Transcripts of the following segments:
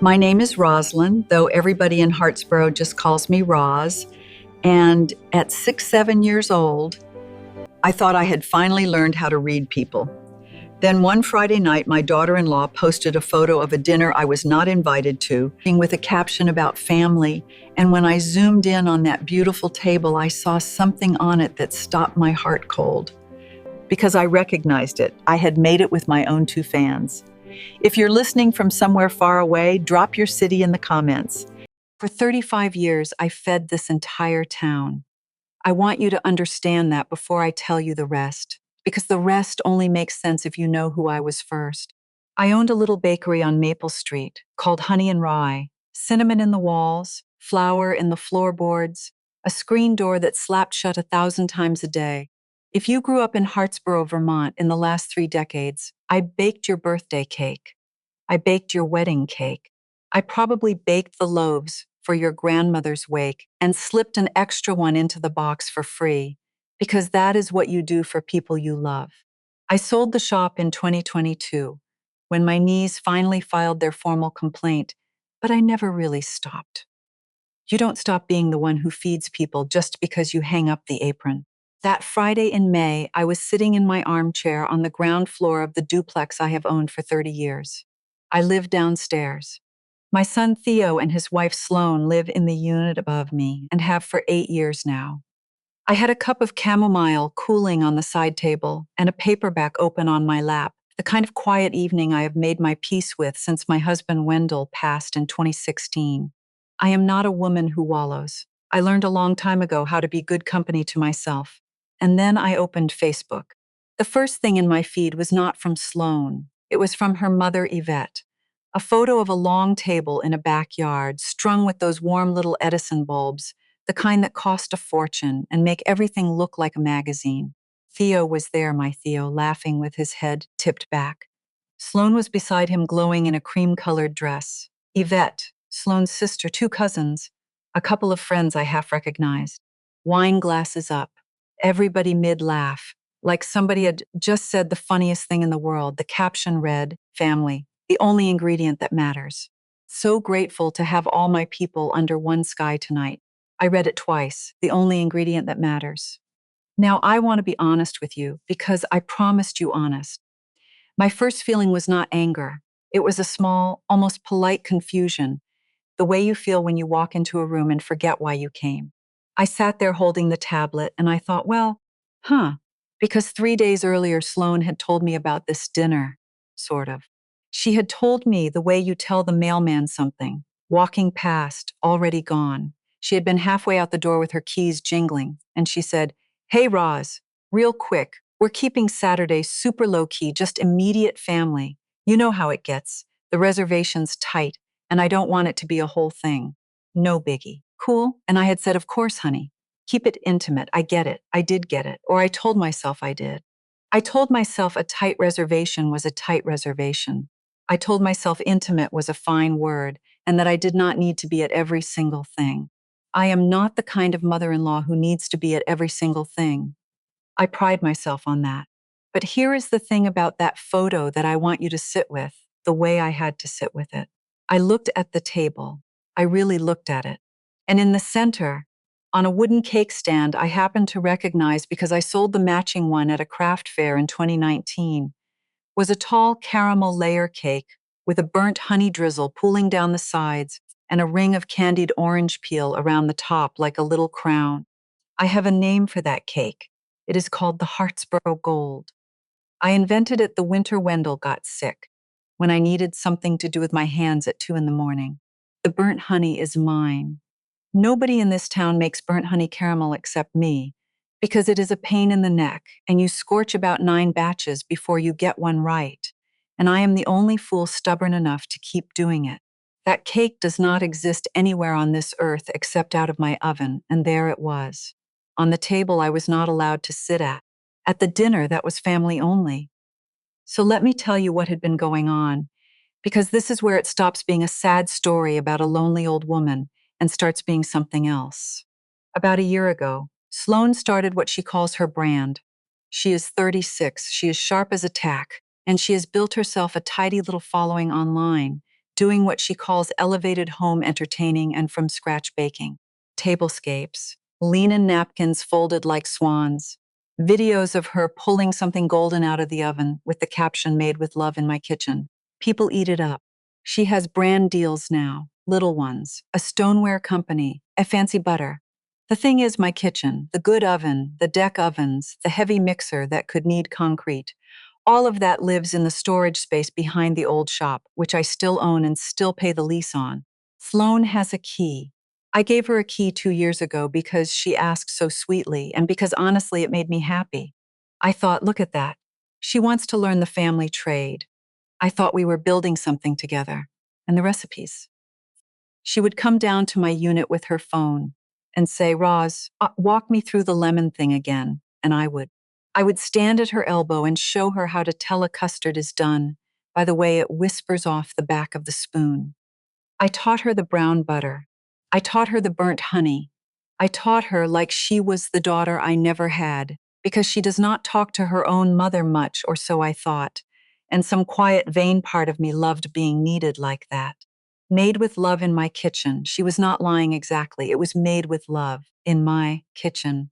My name is Roslyn, though everybody in Hartsboro just calls me Roz. And at 7 years old, I thought I had finally learned how to read people. Then one Friday night, my daughter-in-law posted a photo of a dinner I was not invited to, with a caption about family. And when I zoomed in on that beautiful table, I saw something on it that stopped my heart cold. Because I recognized it. I had made it with my own two fans. If you're listening from somewhere far away, drop your city in the comments. For 35 years, I fed this entire town. I want you to understand that before I tell you the rest, because the rest only makes sense if you know who I was first. I owned a little bakery on Maple Street called Honey and Rye, cinnamon in the walls, flour in the floorboards, a screen door that slapped shut 1,000 times a day. If you grew up in Hartsboro, Vermont in the last 3 decades, I baked your birthday cake. I baked your wedding cake. I probably baked the loaves for your grandmother's wake and slipped an extra one into the box for free, because that is what you do for people you love. I sold the shop in 2022, when my knees finally filed their formal complaint, but I never really stopped. You don't stop being the one who feeds people just because you hang up the apron. That Friday in May, I was sitting in my armchair on the ground floor of the duplex I have owned for 30 years. I live downstairs. My son Theo and his wife Sloan live in the unit above me and have for 8 years now. I had a cup of chamomile cooling on the side table and a paperback open on my lap, the kind of quiet evening I have made my peace with since my husband Wendell passed in 2016. I am not a woman who wallows. I learned a long time ago how to be good company to myself. And then I opened Facebook. The first thing in my feed was not from Sloan. It was from her mother, Yvette. A photo of a long table in a backyard, strung with those warm little Edison bulbs, the kind that cost a fortune and make everything look like a magazine. Theo was there, my Theo, laughing with his head tipped back. Sloan was beside him, glowing in a cream-colored dress. Yvette, Sloan's sister, 2 cousins, a couple of friends I half recognized. Wine glasses up. Everybody mid-laugh, like somebody had just said the funniest thing in the world. The caption read, "Family, the only ingredient that matters." So grateful to have all my people under one sky tonight. I read it twice, the only ingredient that matters. Now I want to be honest with you because I promised you honest. My first feeling was not anger. It was a small, almost polite confusion, the way you feel when you walk into a room and forget why you came. I sat there holding the tablet and I thought, well, because 3 days earlier Sloan had told me about this dinner, sort of. She had told me the way you tell the mailman something, walking past, already gone. She had been halfway out the door with her keys jingling, and she said, "Hey, Roz, real quick, we're keeping Saturday super low-key, just immediate family. You know how it gets. The reservation's tight, and I don't want it to be a whole thing. No biggie. Cool?" And I had said, "Of course, honey. Keep it intimate. I get it. I did get it." Or I told myself I did. I told myself a tight reservation was a tight reservation. I told myself intimate was a fine word, and that I did not need to be at every single thing. I am not the kind of mother-in-law who needs to be at every single thing. I pride myself on that. But here is the thing about that photo that I want you to sit with, the way I had to sit with it. I looked at the table. I really looked at it. And in the center, on a wooden cake stand I happened to recognize because I sold the matching one at a craft fair in 2019, was a tall caramel layer cake with a burnt honey drizzle pooling down the sides and a ring of candied orange peel around the top like a little crown. I have a name for that cake. It is called the Hartsboro Gold. I invented it the winter Wendell got sick, when I needed something to do with my hands at 2 in the morning. The burnt honey is mine. Nobody in this town makes burnt honey caramel except me, because it is a pain in the neck, and you scorch about 9 batches before you get one right, and I am the only fool stubborn enough to keep doing it. That cake does not exist anywhere on this earth except out of my oven, and there it was. On the table I was not allowed to sit at the dinner that was family only. So let me tell you what had been going on, because this is where it stops being a sad story about a lonely old woman and starts being something else. About a year ago, Sloan started what she calls her brand. She is 36, she is sharp as a tack, and she has built herself a tidy little following online, doing what she calls elevated home entertaining and from scratch baking. Tablescapes, linen napkins folded like swans, videos of her pulling something golden out of the oven with the caption "Made with love in my kitchen." People eat it up. She has brand deals now, little ones, a stoneware company, a fancy butter. The thing is, my kitchen, the good oven, the deck ovens, the heavy mixer that could knead concrete, all of that lives in the storage space behind the old shop, which I still own and still pay the lease on. Sloan has a key. I gave her a key 2 years ago because she asked so sweetly and because honestly it made me happy. I thought, look at that. She wants to learn the family trade. I thought we were building something together. And the recipes. She would come down to my unit with her phone and say, "Roz, walk me through the lemon thing again." And I would. I would stand at her elbow and show her how to tell a custard is done by the way it whispers off the back of the spoon. I taught her the brown butter. I taught her the burnt honey. I taught her like she was the daughter I never had, because she does not talk to her own mother much, or so I thought, and some quiet, vain part of me loved being needed like that. Made with love in my kitchen. She was not lying exactly. It was made with love in my kitchen,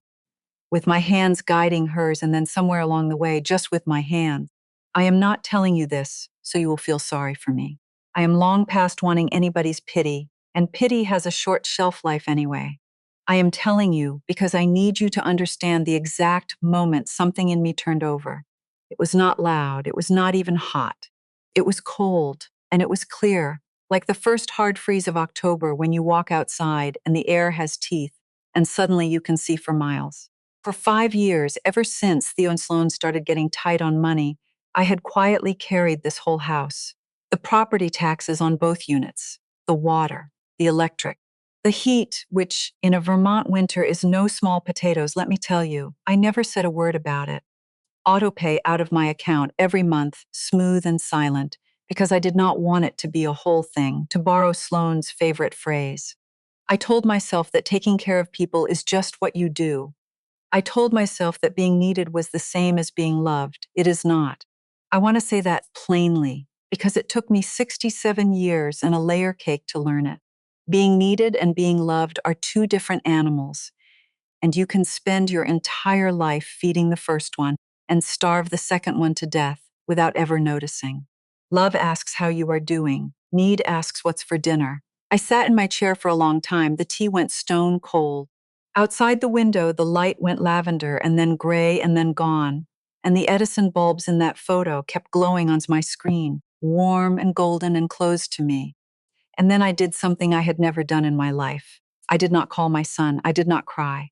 with my hands guiding hers, and then somewhere along the way, just with my hands. I am not telling you this so you will feel sorry for me. I am long past wanting anybody's pity, and pity has a short shelf life anyway. I am telling you because I need you to understand the exact moment something in me turned over. It was not loud, it was not even hot. It was cold, and it was clear, like the first hard freeze of October when you walk outside and the air has teeth, and suddenly you can see for miles. For 5 years, ever since Theo and Sloan started getting tight on money, I had quietly carried this whole house. The property taxes on both units, the water, the electric, the heat, which in a Vermont winter is no small potatoes, let me tell you, I never said a word about it. Autopay out of my account every month, smooth and silent, because I did not want it to be a whole thing, to borrow Sloan's favorite phrase. I told myself that taking care of people is just what you do. I told myself that being needed was the same as being loved. It is not. I want to say that plainly, because it took me 67 years and a layer cake to learn it. Being needed and being loved are two different animals, and you can spend your entire life feeding the first one and starve the second one to death without ever noticing. Love asks how you are doing. Need asks what's for dinner. I sat in my chair for a long time. The tea went stone cold. Outside the window, the light went lavender and then gray and then gone, and the Edison bulbs in that photo kept glowing on my screen, warm and golden and closed to me. And then I did something I had never done in my life. I did not call my son. I did not cry.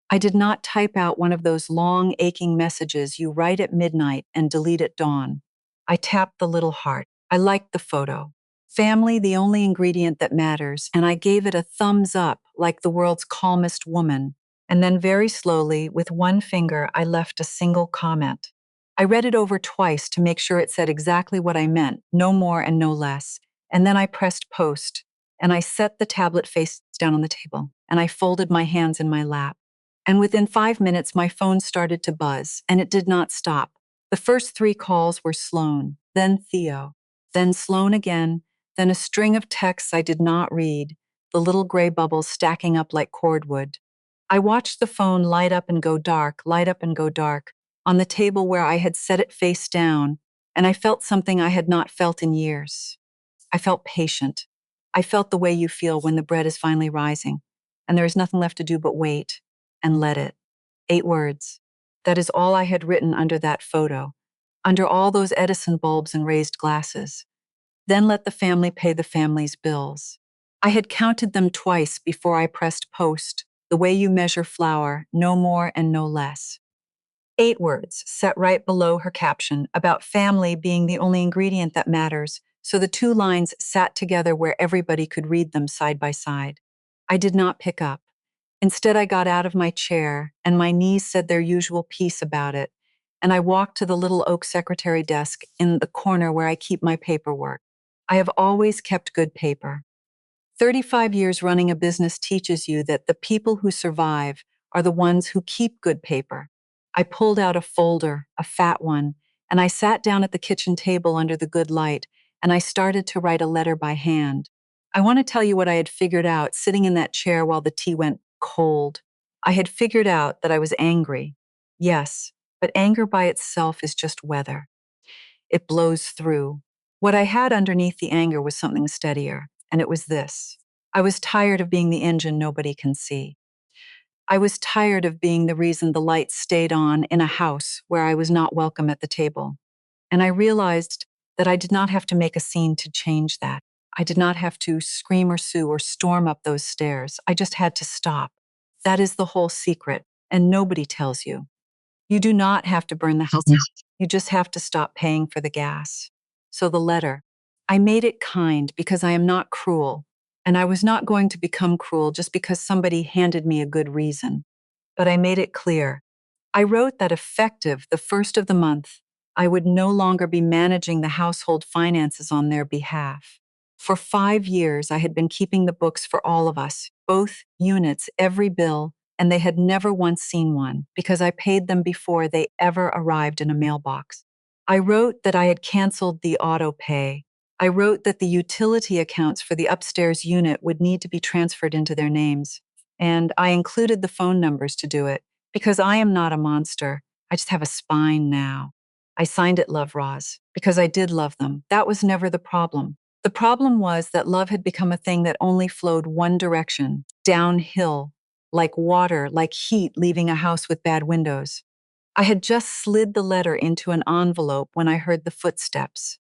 I did not type out one of those long, aching messages you write at midnight and delete at dawn. I tapped the little heart. I liked the photo. Family, the only ingredient that matters, and I gave it a thumbs up like the world's calmest woman. And then very slowly, with one finger, I left a single comment. I read it over twice to make sure it said exactly what I meant, no more and no less. And then I pressed post, and I set the tablet face down on the table, and I folded my hands in my lap. And within 5 minutes, my phone started to buzz, and it did not stop. The first 3 calls were Sloan, then Theo, then Sloan again, then a string of texts I did not read, the little gray bubbles stacking up like cordwood. I watched the phone light up and go dark, light up and go dark, on the table where I had set it face down, and I felt something I had not felt in years. I felt patient. I felt the way you feel when the bread is finally rising, and there is nothing left to do but wait and let it. 8 words. That is all I had written under that photo, under all those Edison bulbs and raised glasses. Then let the family pay the family's bills. I had counted them twice before I pressed post, the way you measure flour, no more and no less. 8 words set right below her caption about family being the only ingredient that matters, so the 2 lines sat together where everybody could read them side by side. I did not pick up. Instead, I got out of my chair, and my knees said their usual piece about it, and I walked to the little oak secretary desk in the corner where I keep my paperwork. I have always kept good paper. 35 years running a business teaches you that the people who survive are the ones who keep good paper. I pulled out a folder, a fat one, and I sat down at the kitchen table under the good light, and I started to write a letter by hand. I want to tell you what I had figured out sitting in that chair while the tea went cold. I had figured out that I was angry. Yes, but anger by itself is just weather. It blows through. What I had underneath the anger was something steadier, and it was this. I was tired of being the engine nobody can see. I was tired of being the reason the lights stayed on in a house where I was not welcome at the table. And I realized that I did not have to make a scene to change that. I did not have to scream or sue or storm up those stairs. I just had to stop. That is the whole secret, and nobody tells you. You do not have to burn the house down. You just have to stop paying for the gas. So the letter, I made it kind because I am not cruel, and I was not going to become cruel just because somebody handed me a good reason. But I made it clear. I wrote that effective the first of the month, I would no longer be managing the household finances on their behalf. For 5 years, I had been keeping the books for all of us, both units, every bill, and they had never once seen one because I paid them before they ever arrived in a mailbox. I wrote that I had canceled the auto pay. I wrote that the utility accounts for the upstairs unit would need to be transferred into their names. And I included the phone numbers to do it because I am not a monster. I just have a spine now. I signed it Love Roz because I did love them. That was never the problem. The problem was that love had become a thing that only flowed one direction, downhill, like water, like heat leaving a house with bad windows. I had just slid the letter into an envelope when I heard the footsteps.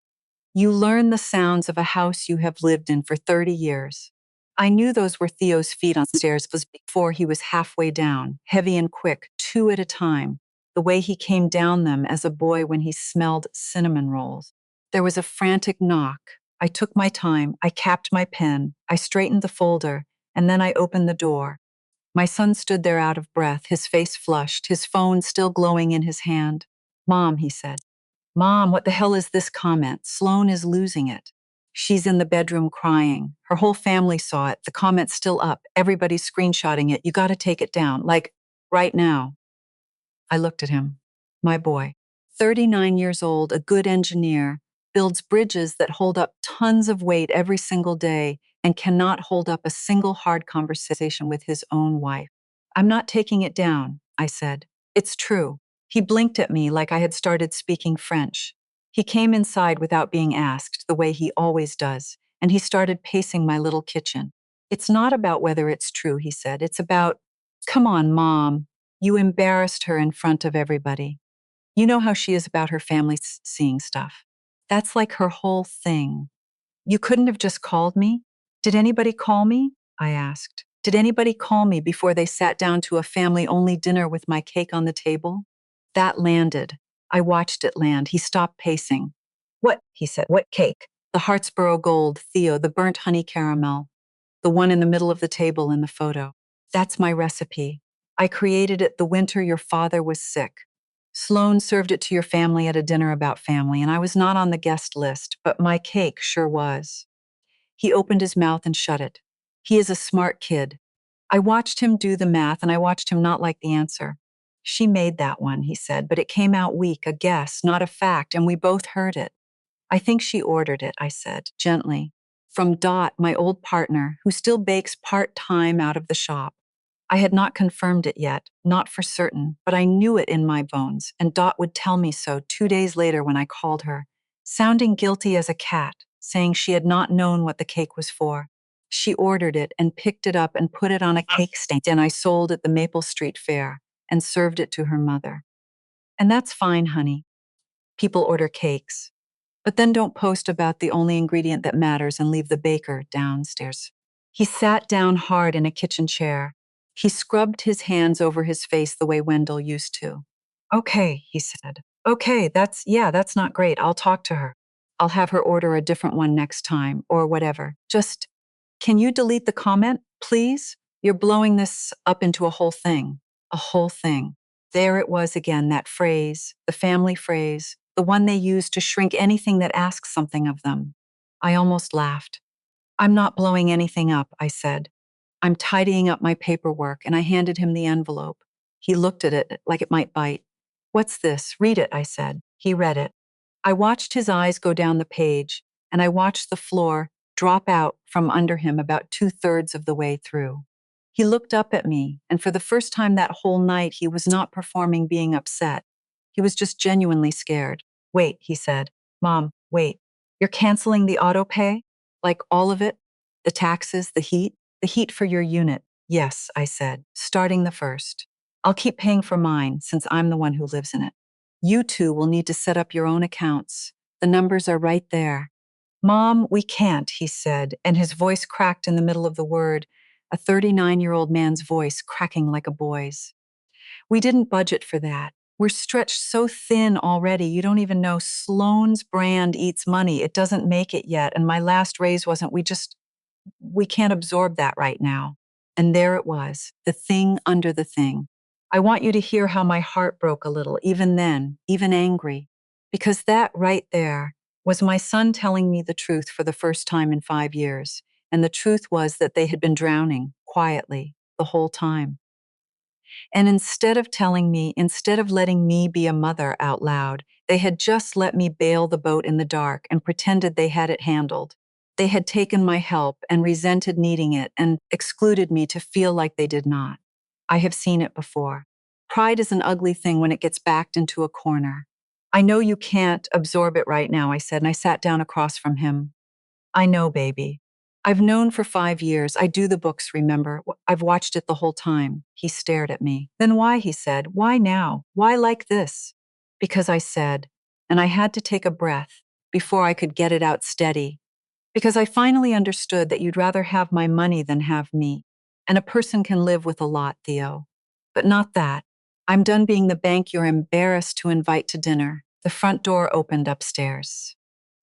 You learn the sounds of a house you have lived in for 30 years. I knew those were Theo's feet on stairs before he was halfway down, heavy and quick, two at a time, the way he came down them as a boy when he smelled cinnamon rolls. There was a frantic knock. I took my time, I capped my pen, I straightened the folder, and then I opened the door. My son stood there out of breath, his face flushed, his phone still glowing in his hand. Mom, he said. Mom, what the hell is this comment? Sloan is losing it. She's in the bedroom crying. Her whole family saw it. The comment's still up. Everybody's screenshotting it. You gotta take it down. Like, right now. I looked at him. My boy, 39 years old, a good engineer, builds bridges that hold up tons of weight every single day and cannot hold up a single hard conversation with his own wife. I'm not taking it down, I said. It's true. He blinked at me like I had started speaking French. He came inside without being asked, the way he always does, and he started pacing my little kitchen. It's not about whether it's true, he said. It's about, come on, Mom. You embarrassed her in front of everybody. You know how she is about her family seeing stuff. That's like her whole thing. You couldn't have just called me? Did anybody call me? I asked. Did anybody call me before they sat down to a family-only dinner with my cake on the table? That landed. I watched it land. He stopped pacing. What? He said. What cake? The Hartsboro Gold, Theo, the burnt honey caramel, the one in the middle of the table in the photo. That's my recipe. I created it the winter your father was sick. Sloan served it to your family at a dinner about family, and I was not on the guest list, but my cake sure was. He opened his mouth and shut it. He is a smart kid. I watched him do the math, and I watched him not like the answer. She made that one, he said, but it came out weak, a guess, not a fact, and we both heard it. I think she ordered it, I said, gently. From Dot, my old partner, who still bakes part-time out of the shop. I had not confirmed it yet, not for certain, but I knew it in my bones, and Dot would tell me so 2 days later when I called her, sounding guilty as a cat, saying she had not known what the cake was for. She ordered it and picked it up and put it on a cake stand, and I sold at the Maple Street Fair and served it to her mother. And that's fine, honey. People order cakes. But then don't post about the only ingredient that matters and leave the baker downstairs. He sat down hard in a kitchen chair. He scrubbed his hands over his face the way Wendell used to. Okay, he said. Okay, that's not great. I'll talk to her. I'll have her order a different one next time, or whatever. Just, can you delete the comment, please? You're blowing this up into a whole thing. A whole thing. There it was again, that phrase, the family phrase, the one they use to shrink anything that asks something of them. I almost laughed. I'm not blowing anything up, I said. I'm tidying up my paperwork, and I handed him the envelope. He looked at it like it might bite. What's this? Read it, I said. He read it. I watched his eyes go down the page. and I watched the floor drop out from under him about 2/3 of the way through. He looked up at me, and for the first time that whole night, he was not performing being upset. He was just genuinely scared. Wait, he said. Mom, wait. You're canceling the auto pay? Like all of it? The taxes, the heat? The heat for your unit. Yes, I said, starting the first. I'll keep paying for mine since I'm the one who lives in it. You two will need to set up your own accounts. The numbers are right there. Mom, we can't, he said, and his voice cracked in the middle of the word, a 39-year-old man's voice cracking like a boy's. We didn't budget for that. We're stretched so thin already, you don't even know Sloan's brand eats money. It doesn't make it yet, and my last raise wasn't, we can't absorb that right now. And there it was, the thing under the thing. I want you to hear how my heart broke a little, even then, even angry, because that right there was my son telling me the truth for the first time in 5 years. And the truth was that they had been drowning quietly the whole time. And instead of letting me be a mother out loud, they had just let me bail the boat in the dark and pretended they had it handled. They had taken my help and resented needing it and excluded me to feel like they did not. I have seen it before. Pride is an ugly thing when it gets backed into a corner. I know you can't absorb it right now, I said, and I sat down across from him. I know, baby. I've known for 5 years. I do the books, remember? I've watched it the whole time. He stared at me. Then why, he said. Why now? Why like this? Because I said, and I had to take a breath before I could get it out steady. Because I finally understood that you'd rather have my money than have me. And a person can live with a lot, Theo. But not that. I'm done being the bank you're embarrassed to invite to dinner. The front door opened upstairs.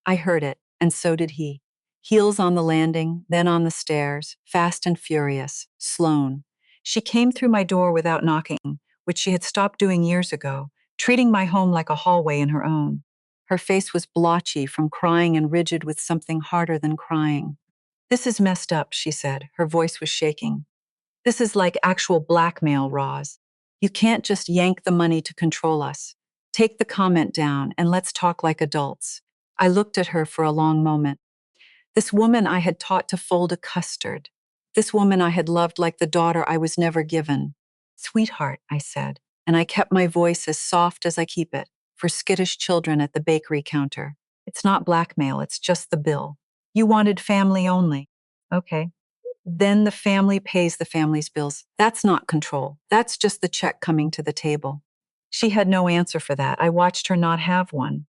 I heard it, and so did he. Heels on the landing, then on the stairs, fast and furious, Sloan. She came through my door without knocking, which she had stopped doing years ago, treating my home like a hallway in her own. Her face was blotchy from crying and rigid with something harder than crying. This is messed up, she said. Her voice was shaking. This is like actual blackmail, Roz. You can't just yank the money to control us. Take the comment down and let's talk like adults. I looked at her for a long moment. This woman I had taught to fold a custard. This woman I had loved like the daughter I was never given. Sweetheart, I said, and I kept my voice as soft as I keep it for skittish children at the bakery counter. It's not blackmail, it's just the bill. You wanted family only. Okay. Then the family pays the family's bills. That's not control. That's just the check coming to the table. She had no answer for that. I watched her not have one.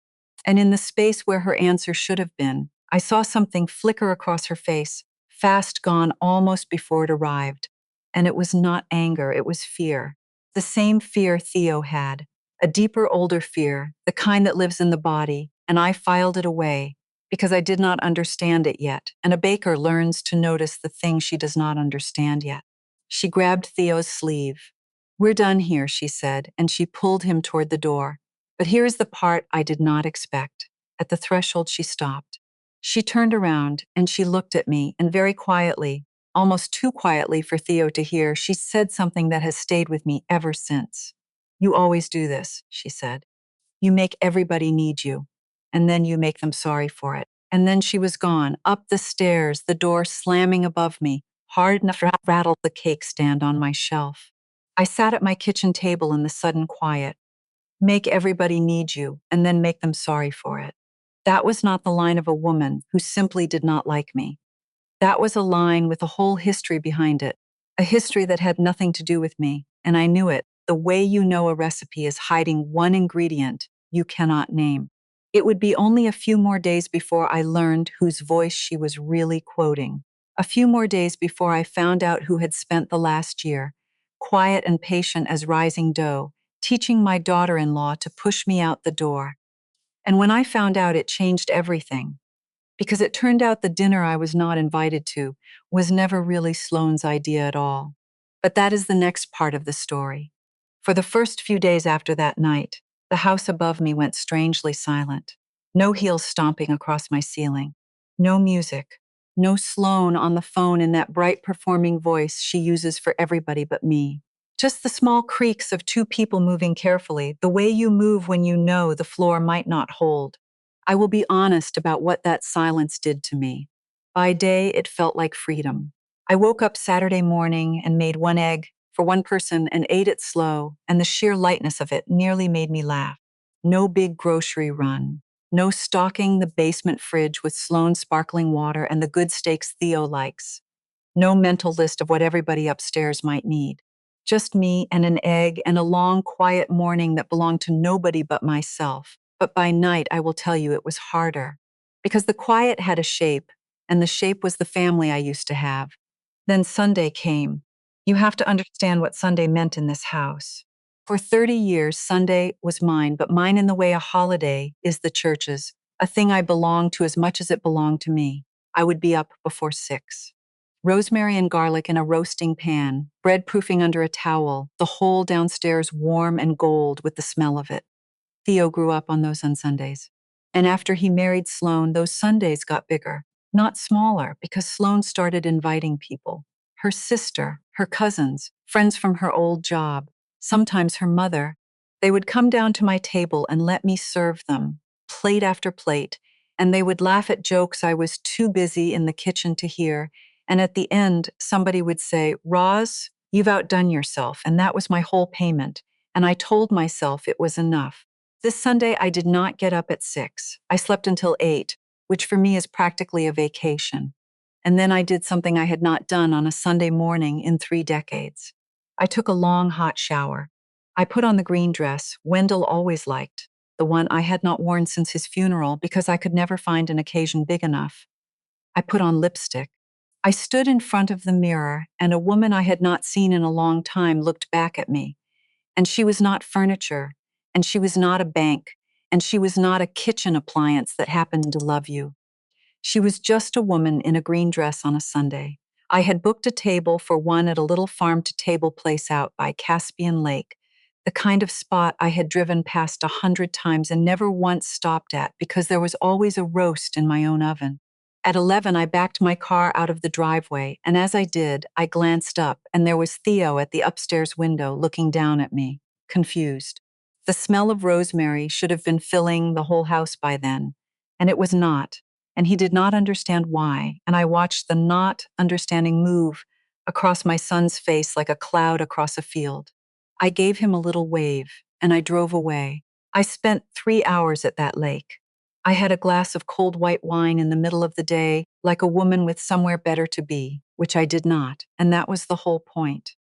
And in the space where her answer should have been, I saw something flicker across her face, fast gone almost before it arrived. And it was not anger, it was fear. The same fear Theo had, a deeper, older fear, the kind that lives in the body, and I filed it away because I did not understand it yet, and a baker learns to notice the thing she does not understand yet. She grabbed Theo's sleeve. We're done here, she said, and she pulled him toward the door. But here is the part I did not expect. At the threshold, she stopped. She turned around and she looked at me, and very quietly, almost too quietly for Theo to hear, she said something that has stayed with me ever since. You always do this, she said. You make everybody need you, and then you make them sorry for it. And then she was gone, up the stairs, the door slamming above me, hard enough to rattle the cake stand on my shelf. I sat at my kitchen table in the sudden quiet. Make everybody need you, and then make them sorry for it. That was not the line of a woman who simply did not like me. That was a line with a whole history behind it, a history that had nothing to do with me, and I knew it. The way you know a recipe is hiding one ingredient you cannot name. It would be only a few more days before I learned whose voice she was really quoting. A few more days before I found out who had spent the last year, quiet and patient as rising dough, teaching my daughter-in-law to push me out the door. And when I found out, it changed everything. Because it turned out the dinner I was not invited to was never really Sloane's idea at all. But that is the next part of the story. For the first few days after that night, the house above me went strangely silent. No heels stomping across my ceiling. No music. No Sloane on the phone in that bright performing voice she uses for everybody but me. Just the small creaks of two people moving carefully, the way you move when you know the floor might not hold. I will be honest about what that silence did to me. By day, it felt like freedom. I woke up Saturday morning and made one egg for one person and ate it slow, and the sheer lightness of it nearly made me laugh. No big grocery run. No stocking the basement fridge with Sloan sparkling water and the good steaks Theo likes. No mental list of what everybody upstairs might need. Just me and an egg and a long, quiet morning that belonged to nobody but myself. But by night, I will tell you, it was harder. Because the quiet had a shape, and the shape was the family I used to have. Then Sunday came. You have to understand what Sunday meant in this house. For 30 years, Sunday was mine, but mine in the way a holiday is the church's, a thing I belonged to as much as it belonged to me. I would be up before 6. Rosemary and garlic in a roasting pan, bread proofing under a towel, the whole downstairs warm and gold with the smell of it. Theo grew up on those on Sundays. And after he married Sloan, those Sundays got bigger, not smaller, because Sloan started inviting people. Her sister, her cousins, friends from her old job, sometimes her mother. They would come down to my table and let me serve them, plate after plate, and they would laugh at jokes I was too busy in the kitchen to hear. And at the end, somebody would say, "Roz, you've outdone yourself," and that was my whole payment. And I told myself it was enough. This Sunday, I did not get up at 6. I slept until 8, which for me is practically a vacation. And then I did something I had not done on a Sunday morning in 3 decades. I took a long, hot shower. I put on the green dress Wendell always liked, the one I had not worn since his funeral because I could never find an occasion big enough. I put on lipstick. I stood in front of the mirror, and a woman I had not seen in a long time looked back at me. And she was not furniture, and she was not a bank, and she was not a kitchen appliance that happened to love you. She was just a woman in a green dress on a Sunday. I had booked a table for one at a little farm-to-table place out by Caspian Lake, the kind of spot I had driven past 100 times and never once stopped at because there was always a roast in my own oven. At 11, I backed my car out of the driveway, and as I did, I glanced up, and there was Theo at the upstairs window looking down at me, confused. The smell of rosemary should have been filling the whole house by then, and it was not, and he did not understand why, and I watched the not understanding move across my son's face like a cloud across a field. I gave him a little wave, and I drove away. I spent 3 hours at that lake. I had a glass of cold white wine in the middle of the day, like a woman with somewhere better to be, which I did not, and that was the whole point.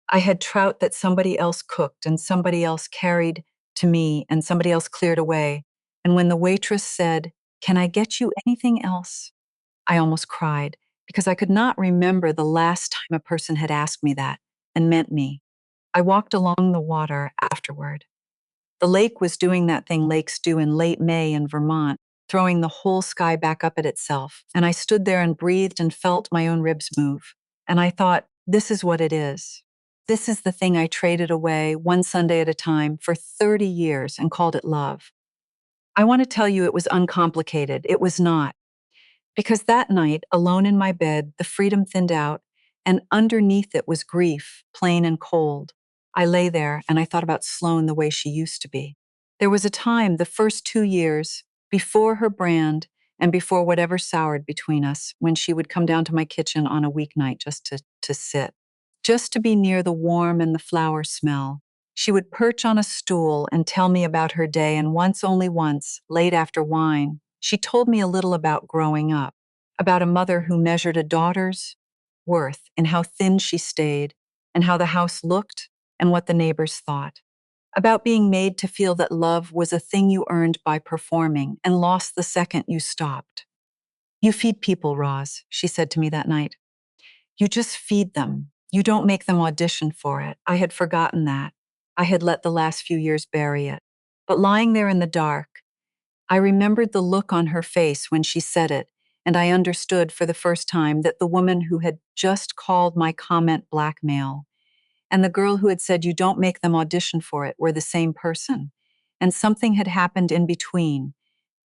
I had trout that somebody else cooked and somebody else carried to me and somebody else cleared away. And when the waitress said, "Can I get you anything else?" I almost cried because I could not remember the last time a person had asked me that and meant me. I walked along the water afterward. The lake was doing that thing lakes do in late May in Vermont, throwing the whole sky back up at itself. And I stood there and breathed and felt my own ribs move. And I thought, this is what it is. This is the thing I traded away one Sunday at a time for 30 years and called it love. I want to tell you it was uncomplicated. It was not. Because that night, alone in my bed, the freedom thinned out, and underneath it was grief, plain and cold. I lay there and I thought about Sloan the way she used to be. There was a time, the first 2 years, before her brand and before whatever soured between us, when she would come down to my kitchen on a weeknight just to sit, just to be near the warm and the flower smell. She would perch on a stool and tell me about her day, and once, only once, late after wine, she told me a little about growing up, about a mother who measured a daughter's worth in how thin she stayed, and how the house looked, and what the neighbors thought, about being made to feel that love was a thing you earned by performing and lost the second you stopped. "You feed people, Roz," she said to me that night. "You just feed them. You don't make them audition for it." I had forgotten that. I had let the last few years bury it. But lying there in the dark, I remembered the look on her face when she said it, and I understood for the first time that the woman who had just called my comment blackmail and the girl who had said you don't make them audition for it were the same person. And something had happened in between,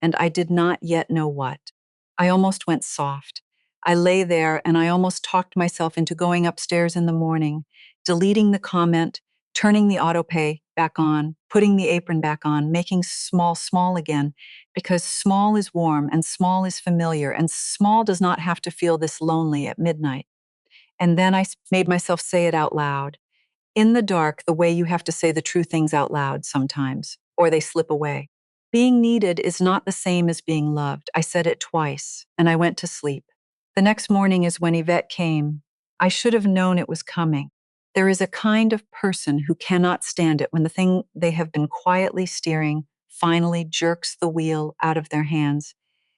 and I did not yet know what. I almost went soft. I lay there and I almost talked myself into going upstairs in the morning, deleting the comment, turning the auto pay back on, putting the apron back on, making small, small again, because small is warm and small is familiar, and small does not have to feel this lonely at midnight. And then I made myself say it out loud. In the dark, the way you have to say the true things out loud sometimes, or they slip away. Being needed is not the same as being loved. I said it twice, and I went to sleep. The next morning is when Yvette came. I should have known it was coming. There is a kind of person who cannot stand it when the thing they have been quietly steering finally jerks the wheel out of their hands.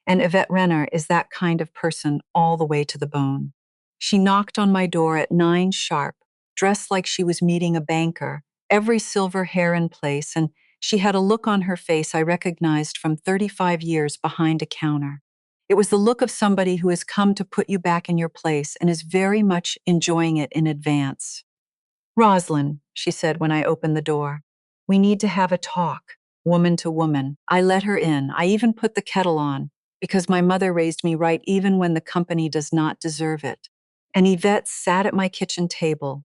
And Yvette Renner is that kind of person all the way to the bone. She knocked on my door at 9 sharp, dressed like she was meeting a banker, every silver hair in place, and she had a look on her face I recognized from 35 years behind a counter. It was the look of somebody who has come to put you back in your place and is very much enjoying it in advance. Rosalind, she said when I opened the door, we need to have a talk, woman to woman. I let her in. I even put the kettle on, because my mother raised me right even when the company does not deserve it. And Yvette sat at my kitchen table,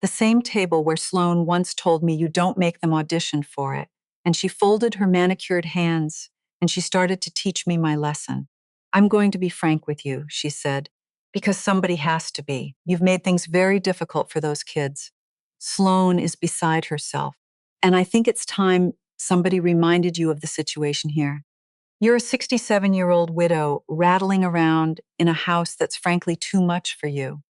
the same table where Sloan once told me you don't make them audition for it. And she folded her manicured hands and she started to teach me my lesson. I'm going to be frank with you, she said, because somebody has to be. You've made things very difficult for those kids. Sloan is beside herself. And I think it's time somebody reminded you of the situation here. You're a 67-year-old widow rattling around in a house that's frankly too much for you.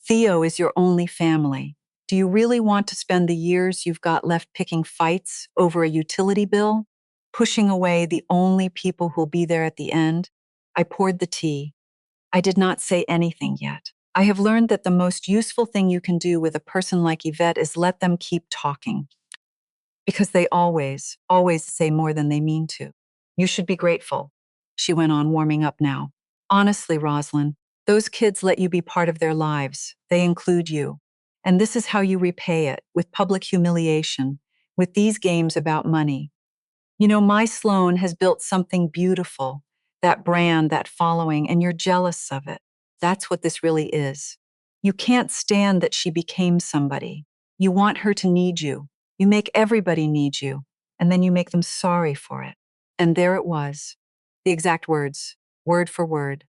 Theo is your only family. Do you really want to spend the years you've got left picking fights over a utility bill? Pushing away the only people who'll be there at the end? I poured the tea. I did not say anything yet. I have learned that the most useful thing you can do with a person like Yvette is let them keep talking. Because they always, always say more than they mean to. You should be grateful, she went on, warming up now. Honestly, Rosalind, those kids let you be part of their lives. They include you. And this is how you repay it, with public humiliation, with these games about money. You know, my Sloan has built something beautiful, that brand, that following, and you're jealous of it. That's what this really is. You can't stand that she became somebody. You want her to need you. You make everybody need you, and then you make them sorry for it. And there it was, the exact words, word for word.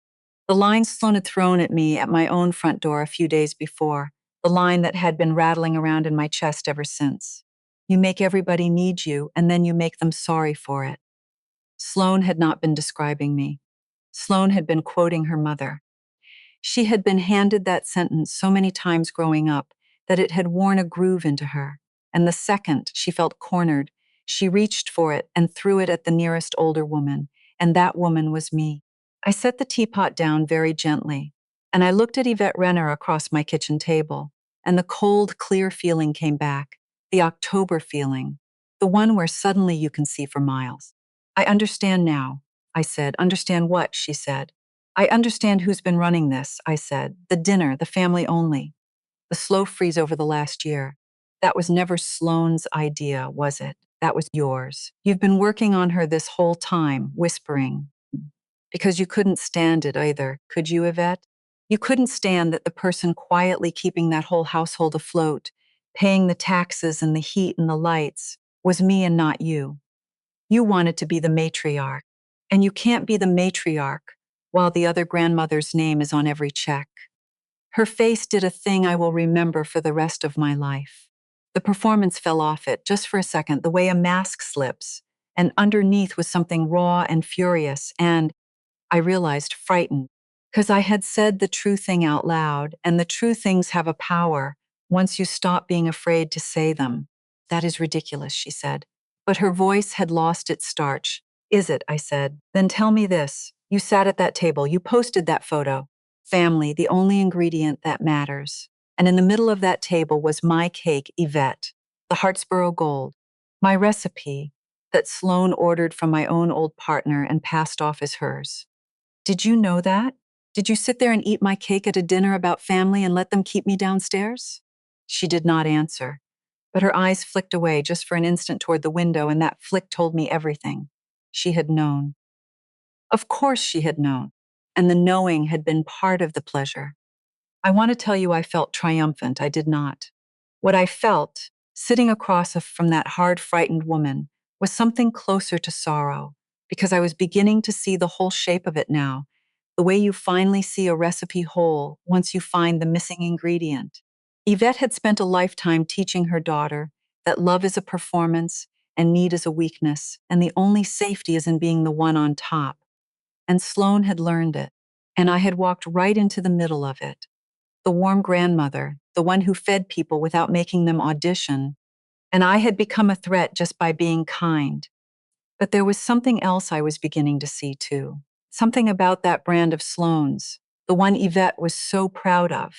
The line Sloan had thrown at me at my own front door a few days before, the line that had been rattling around in my chest ever since. You make everybody need you, and then you make them sorry for it. Sloan had not been describing me. Sloan had been quoting her mother. She had been handed that sentence so many times growing up that it had worn a groove into her, and the second she felt cornered, she reached for it and threw it at the nearest older woman, and that woman was me. I set the teapot down very gently, and I looked at Yvette Renner across my kitchen table, and the cold, clear feeling came back, the October feeling, the one where suddenly you can see for miles. I understand now, I said. Understand what? She said. I understand who's been running this, I said. The dinner, the family only. The slow freeze over the last year. That was never Sloane's idea, was it? That was yours. You've been working on her this whole time, whispering. Because you couldn't stand it either, could you, Yvette? You couldn't stand that the person quietly keeping that whole household afloat, paying the taxes and the heat and the lights, was me and not you. You wanted to be the matriarch, and you can't be the matriarch while the other grandmother's name is on every check. Her face did a thing I will remember for the rest of my life. The performance fell off it, just for a second, the way a mask slips, and underneath was something raw and furious, and, I realized, frightened, because I had said the true thing out loud, and the true things have a power once you stop being afraid to say them. That is ridiculous, she said. But her voice had lost its starch. Is it? I said. Then tell me this. You sat at that table. You posted that photo. Family, the only ingredient that matters. And in the middle of that table was my cake, Yvette, the Hartsboro Gold, my recipe that Sloan ordered from my own old partner and passed off as hers. Did you know that? Did you sit there and eat my cake at a dinner about family and let them keep me downstairs? She did not answer, but her eyes flicked away just for an instant toward the window, and that flick told me everything. She had known. Of course she had known, and the knowing had been part of the pleasure. I want to tell you I felt triumphant. I did not. What I felt, Sitting across from that hard, frightened woman was something closer to sorrow, because I was beginning to see the whole shape of it now, the way you finally see a recipe whole once you find the missing ingredient. Yvette had spent a lifetime teaching her daughter that love is a performance and need is a weakness, and the only safety is in being the one on top. And Sloane had learned it, and I had walked right into the middle of it. The warm grandmother, the one who fed people without making them audition, and I had become a threat just by being kind. But there was something else I was beginning to see too. Something about that brand of Sloane's, the one Yvette was so proud of.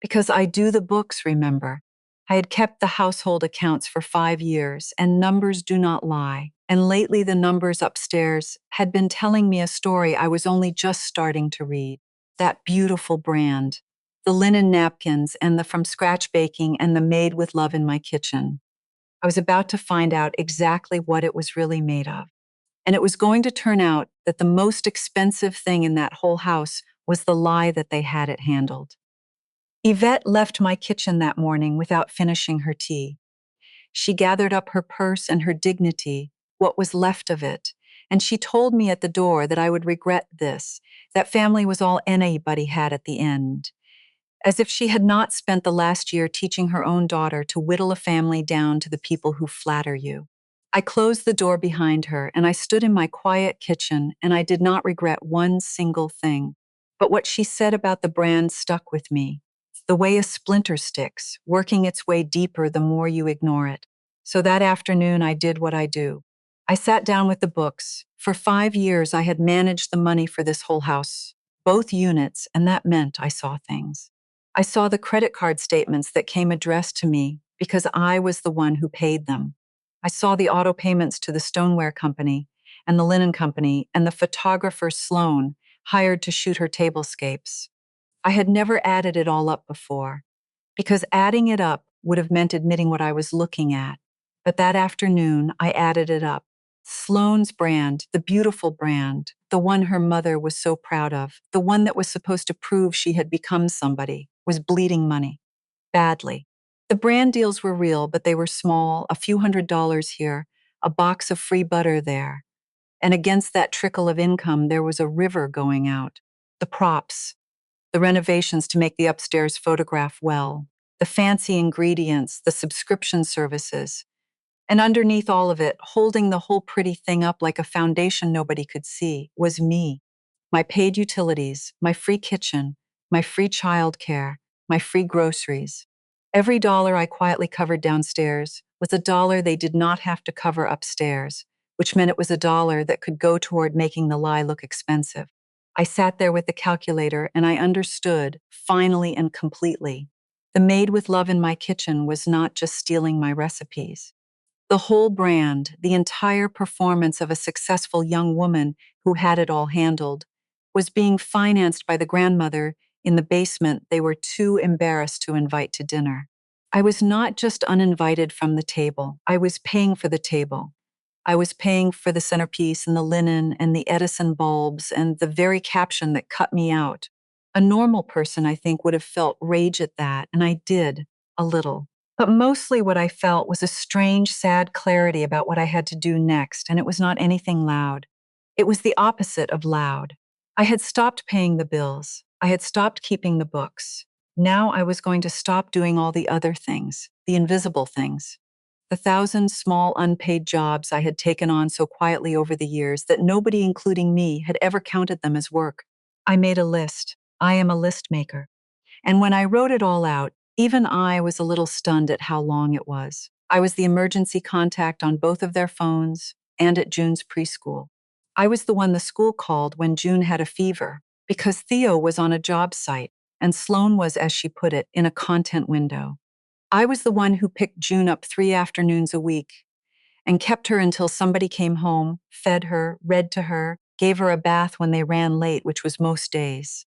Because I do the books, remember. I had kept the household accounts for 5 years, and numbers do not lie. And lately the numbers upstairs had been telling me a story I was only just starting to read. That beautiful brand. The linen napkins and the from scratch baking and the made with love in my kitchen. I was about to find out exactly what it was really made of. And it was going to turn out that the most expensive thing in that whole house was the lie that they had it handled. Yvette left my kitchen that morning without finishing her tea. She gathered up her purse and her dignity, what was left of it, and she told me at the door that I would regret this, that family was all anybody had at the end. As if she had not spent the last year teaching her own daughter to whittle a family down to the people who flatter you. I closed the door behind her and I stood in my quiet kitchen, and I did not regret one single thing. But what she said about the brand stuck with me. The way a splinter sticks, working its way deeper the more you ignore it. So that afternoon I did what I do. I sat down with the books. For 5 years I had managed the money for this whole house, both units, and that meant I saw things. I saw the credit card statements that came addressed to me because I was the one who paid them. I saw the auto payments to the stoneware company and the linen company and the photographer Sloane hired to shoot her tablescapes. I had never added it all up before, because adding it up would have meant admitting what I was looking at. But that afternoon, I added it up. Sloane's brand, the beautiful brand, the one her mother was so proud of, the one that was supposed to prove she had become somebody, was bleeding money. Badly. The brand deals were real, but they were small, a few $100s here, a box of free butter there. And against that trickle of income, there was a river going out. The props, the renovations to make the upstairs photograph well, the fancy ingredients, the subscription services. And underneath all of it, holding the whole pretty thing up like a foundation nobody could see, was me. My paid utilities, my free kitchen, my free childcare, my free groceries. Every dollar I quietly covered downstairs was a dollar they did not have to cover upstairs, which meant it was a dollar that could go toward making the lie look expensive. I sat there with the calculator and I understood, finally and completely. The maid with love in my kitchen was not just stealing my recipes. The whole brand, the entire performance of a successful young woman who had it all handled, was being financed by the grandmother in the basement they were too embarrassed to invite to dinner. I was not just uninvited from the table, I was paying for the table. I was paying for the centerpiece and the linen and the Edison bulbs and the very caption that cut me out. A normal person, I think, would have felt rage at that, and I did, a little. But mostly what I felt was a strange, sad clarity about what I had to do next, and it was not anything loud. It was the opposite of loud. I had stopped paying the bills. I had stopped keeping the books. Now I was going to stop doing all the other things, the invisible things. The 1,000 small unpaid jobs I had taken on so quietly over the years that nobody, including me, had ever counted them as work. I made a list. I am a list maker. And when I wrote it all out, even I was a little stunned at how long it was. I was the emergency contact on both of their phones and at June's preschool. I was the one the school called when June had a fever, because Theo was on a job site and Sloane was, as she put it, in a content window. I was the one who picked June up 3 afternoons a week and kept her until somebody came home, fed her, read to her, gave her a bath when they ran late, which was most days.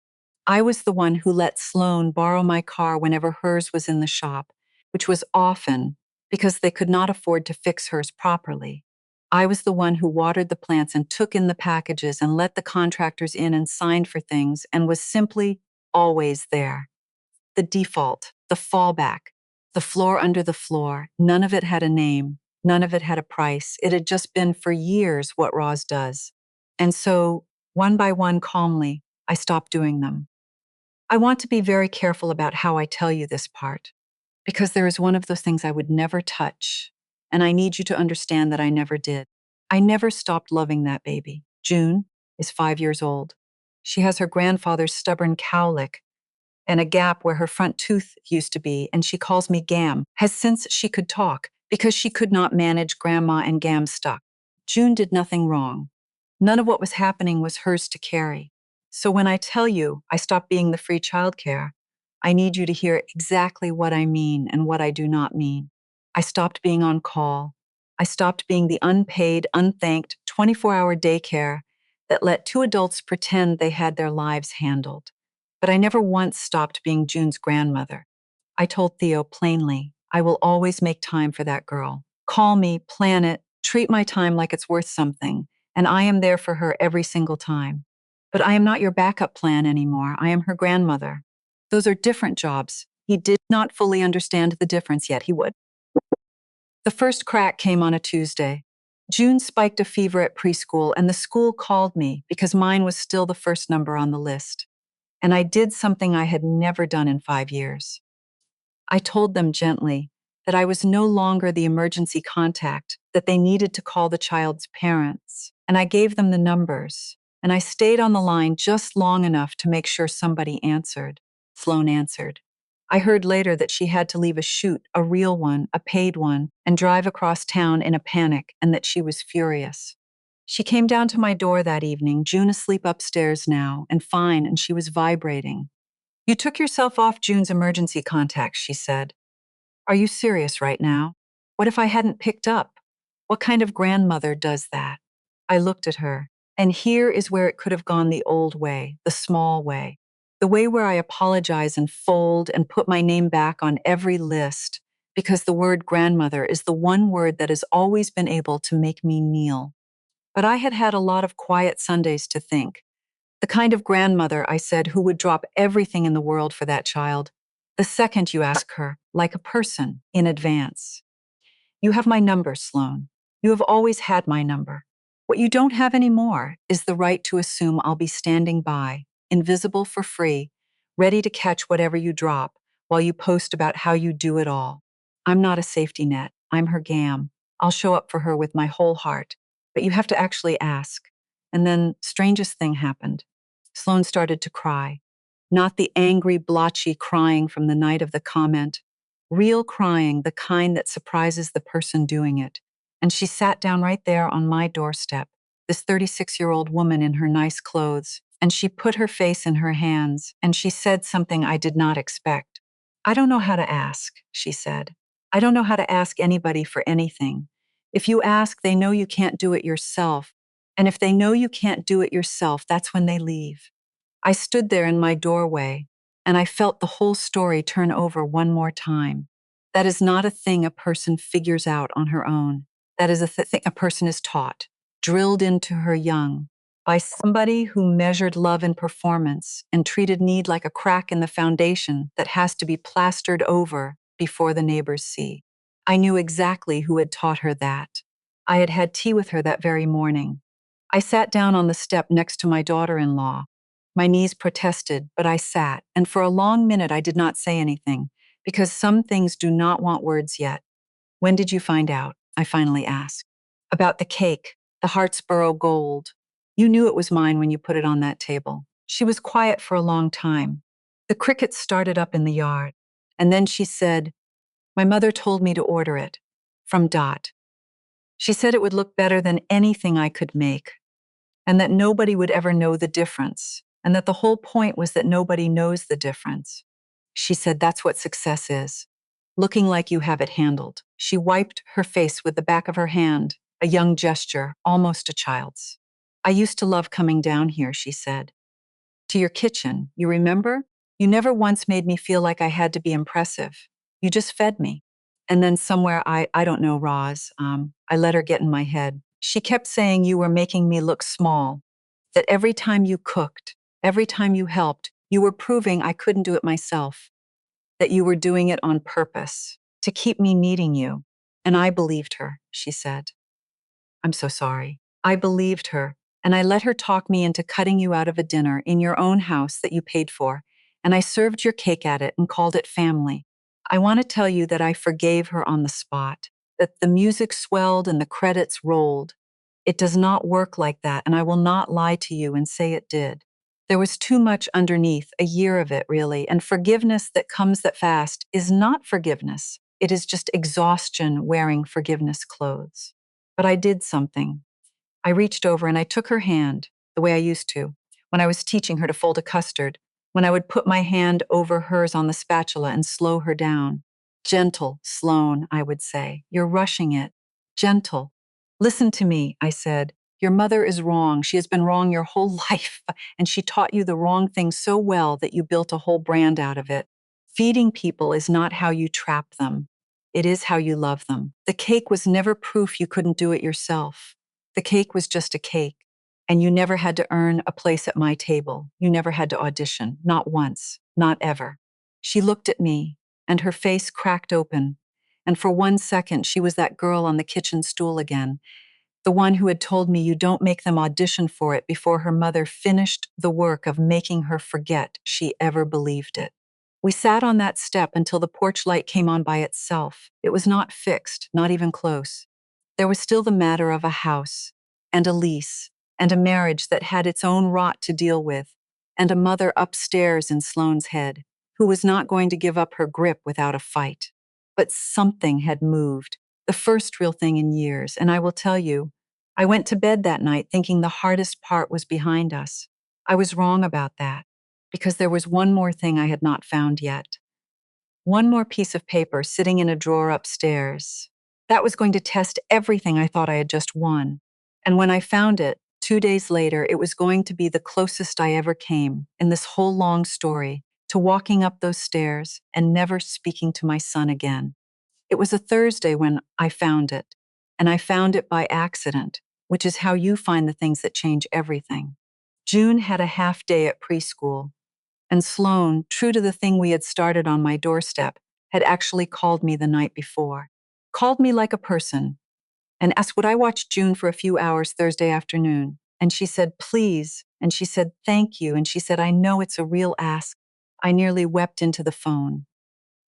I was the one who let Sloane borrow my car whenever hers was in the shop, which was often because they could not afford to fix hers properly. I was the one who watered the plants and took in the packages and let the contractors in and signed for things and was simply always there. The default, the fallback, The floor under the floor. None of it had a name. None of it had a price. It had just been for years what Roz does. And so, one by one, calmly, I stopped doing them. I want to be very careful about how I tell you this part, because there is one of those things I would never touch, and I need you to understand that I never did. I never stopped loving that baby. June is 5 years old. She has her grandfather's stubborn cowlick and a gap where her front tooth used to be, and she calls me Gam, has since she could talk, because she could not manage Grandma and Gam stuck. June did nothing wrong. None of what was happening was hers to carry. So when I tell you I stopped being the free childcare, I need you to hear exactly what I mean and what I do not mean. I stopped being on call. I stopped being the unpaid, unthanked, 24-hour daycare that let two adults pretend they had their lives handled. But I never once stopped being June's grandmother. I told Theo plainly, I will always make time for that girl. Call me, plan it, treat my time like it's worth something, and I am there for her every single time. But I am not your backup plan anymore. I am her grandmother. Those are different jobs. He did not fully understand the difference, yet he would. The first crack came on a Tuesday. June spiked a fever at preschool, and the school called me because mine was still the first number on the list. And I did something I had never done in 5 years. I told them gently that I was no longer the emergency contact, that they needed to call the child's parents. And I gave them the numbers. And I stayed on the line just long enough to make sure somebody answered. Sloan answered. I heard later that she had to leave a shoot, a real one, a paid one, and drive across town in a panic, and that she was furious. She came down to my door that evening, June asleep upstairs now, and fine, and she was vibrating. You took yourself off June's emergency contacts, she said. Are you serious right now? What if I hadn't picked up? What kind of grandmother does that? I looked at her, and here is where it could have gone the old way, the small way. The way where I apologize and fold and put my name back on every list, because the word grandmother is the one word that has always been able to make me kneel. But I had had a lot of quiet Sundays to think. The kind of grandmother, I said, who would drop everything in the world for that child, the second you ask her, like a person, in advance. You have my number, Sloan. You have always had my number. What you don't have anymore is the right to assume I'll be standing by, invisible for free, ready to catch whatever you drop while you post about how you do it all. I'm not a safety net. I'm her Gam. I'll show up for her with my whole heart. But you have to actually ask. And then, strangest thing happened. Sloan started to cry. Not the angry, blotchy crying from the night of the comment. Real crying, the kind that surprises the person doing it. And she sat down right there on my doorstep, this 36-year-old woman in her nice clothes, and she put her face in her hands, and she said something I did not expect. I don't know how to ask, she said. I don't know how to ask anybody for anything. If you ask, they know you can't do it yourself. And if they know you can't do it yourself, that's when they leave. I stood there in my doorway, and I felt the whole story turn over one more time. That is not a thing a person figures out on her own. That is a thing a person is taught, drilled into her young, by somebody who measured love in performance and treated need like a crack in the foundation that has to be plastered over before the neighbors see. I knew exactly who had taught her that. I had had tea with her that very morning. I sat down on the step next to my daughter-in-law. My knees protested, but I sat, and for a long minute I did not say anything, because some things do not want words yet. When did you find out? I finally asked. About the cake, the Hartsboro gold. You knew it was mine when you put it on that table. She was quiet for a long time. The crickets started up in the yard, and then she said, my mother told me to order it. From Dot. She said it would look better than anything I could make, and that nobody would ever know the difference, and that the whole point was that nobody knows the difference. She said that's what success is, looking like you have it handled. She wiped her face with the back of her hand, a young gesture, almost a child's. I used to love coming down here, she said. To your kitchen, you remember? You never once made me feel like I had to be impressive. You just fed me. And then somewhere, I don't know, Roz, I let her get in my head. She kept saying you were making me look small, that every time you cooked, every time you helped, you were proving I couldn't do it myself, that you were doing it on purpose. to keep me needing you. And I believed her, she said. I'm so sorry. I believed her, and I let her talk me into cutting you out of a dinner in your own house that you paid for, and I served your cake at it and called it family. I want to tell you that I forgave her on the spot, that the music swelled and the credits rolled. It does not work like that, and I will not lie to you and say it did. There was too much underneath, a year of it, really, and forgiveness that comes that fast is not forgiveness. It is just exhaustion wearing forgiveness clothes. But I did something. I reached over and I took her hand, the way I used to, when I was teaching her to fold a custard, when I would put my hand over hers on the spatula and slow her down. Gentle, Sloan, I would say. You're rushing it. Gentle. Listen to me, I said. Your mother is wrong. She has been wrong your whole life, and she taught you the wrong thing so well that you built a whole brand out of it. Feeding people is not how you trap them. It is how you love them. The cake was never proof you couldn't do it yourself. The cake was just a cake, and you never had to earn a place at my table. You never had to audition, not once, not ever. She looked at me, and her face cracked open, and for 1 second she was that girl on the kitchen stool again, the one who had told me you don't make them audition for it before her mother finished the work of making her forget she ever believed it. We sat on that step until the porch light came on by itself. It was not fixed, not even close. There was still the matter of a house, and a lease, and a marriage that had its own rot to deal with, and a mother upstairs in Sloane's head, who was not going to give up her grip without a fight. But something had moved, the first real thing in years, and I will tell you, I went to bed that night thinking the hardest part was behind us. I was wrong about that, because there was one more thing I had not found yet. One more piece of paper sitting in a drawer upstairs. That was going to test everything I thought I had just won. And when I found it, 2 days later, it was going to be the closest I ever came, in this whole long story, to walking up those stairs and never speaking to my son again. It was a Thursday when I found it, and I found it by accident, which is how you find the things that change everything. June had a half day at preschool, and Sloan, true to the thing we had started on my doorstep, had actually called me the night before. Called me like a person, and asked would I watch June for a few hours Thursday afternoon. And she said, please. And she said, thank you. And she said, I know it's a real ask. I nearly wept into the phone.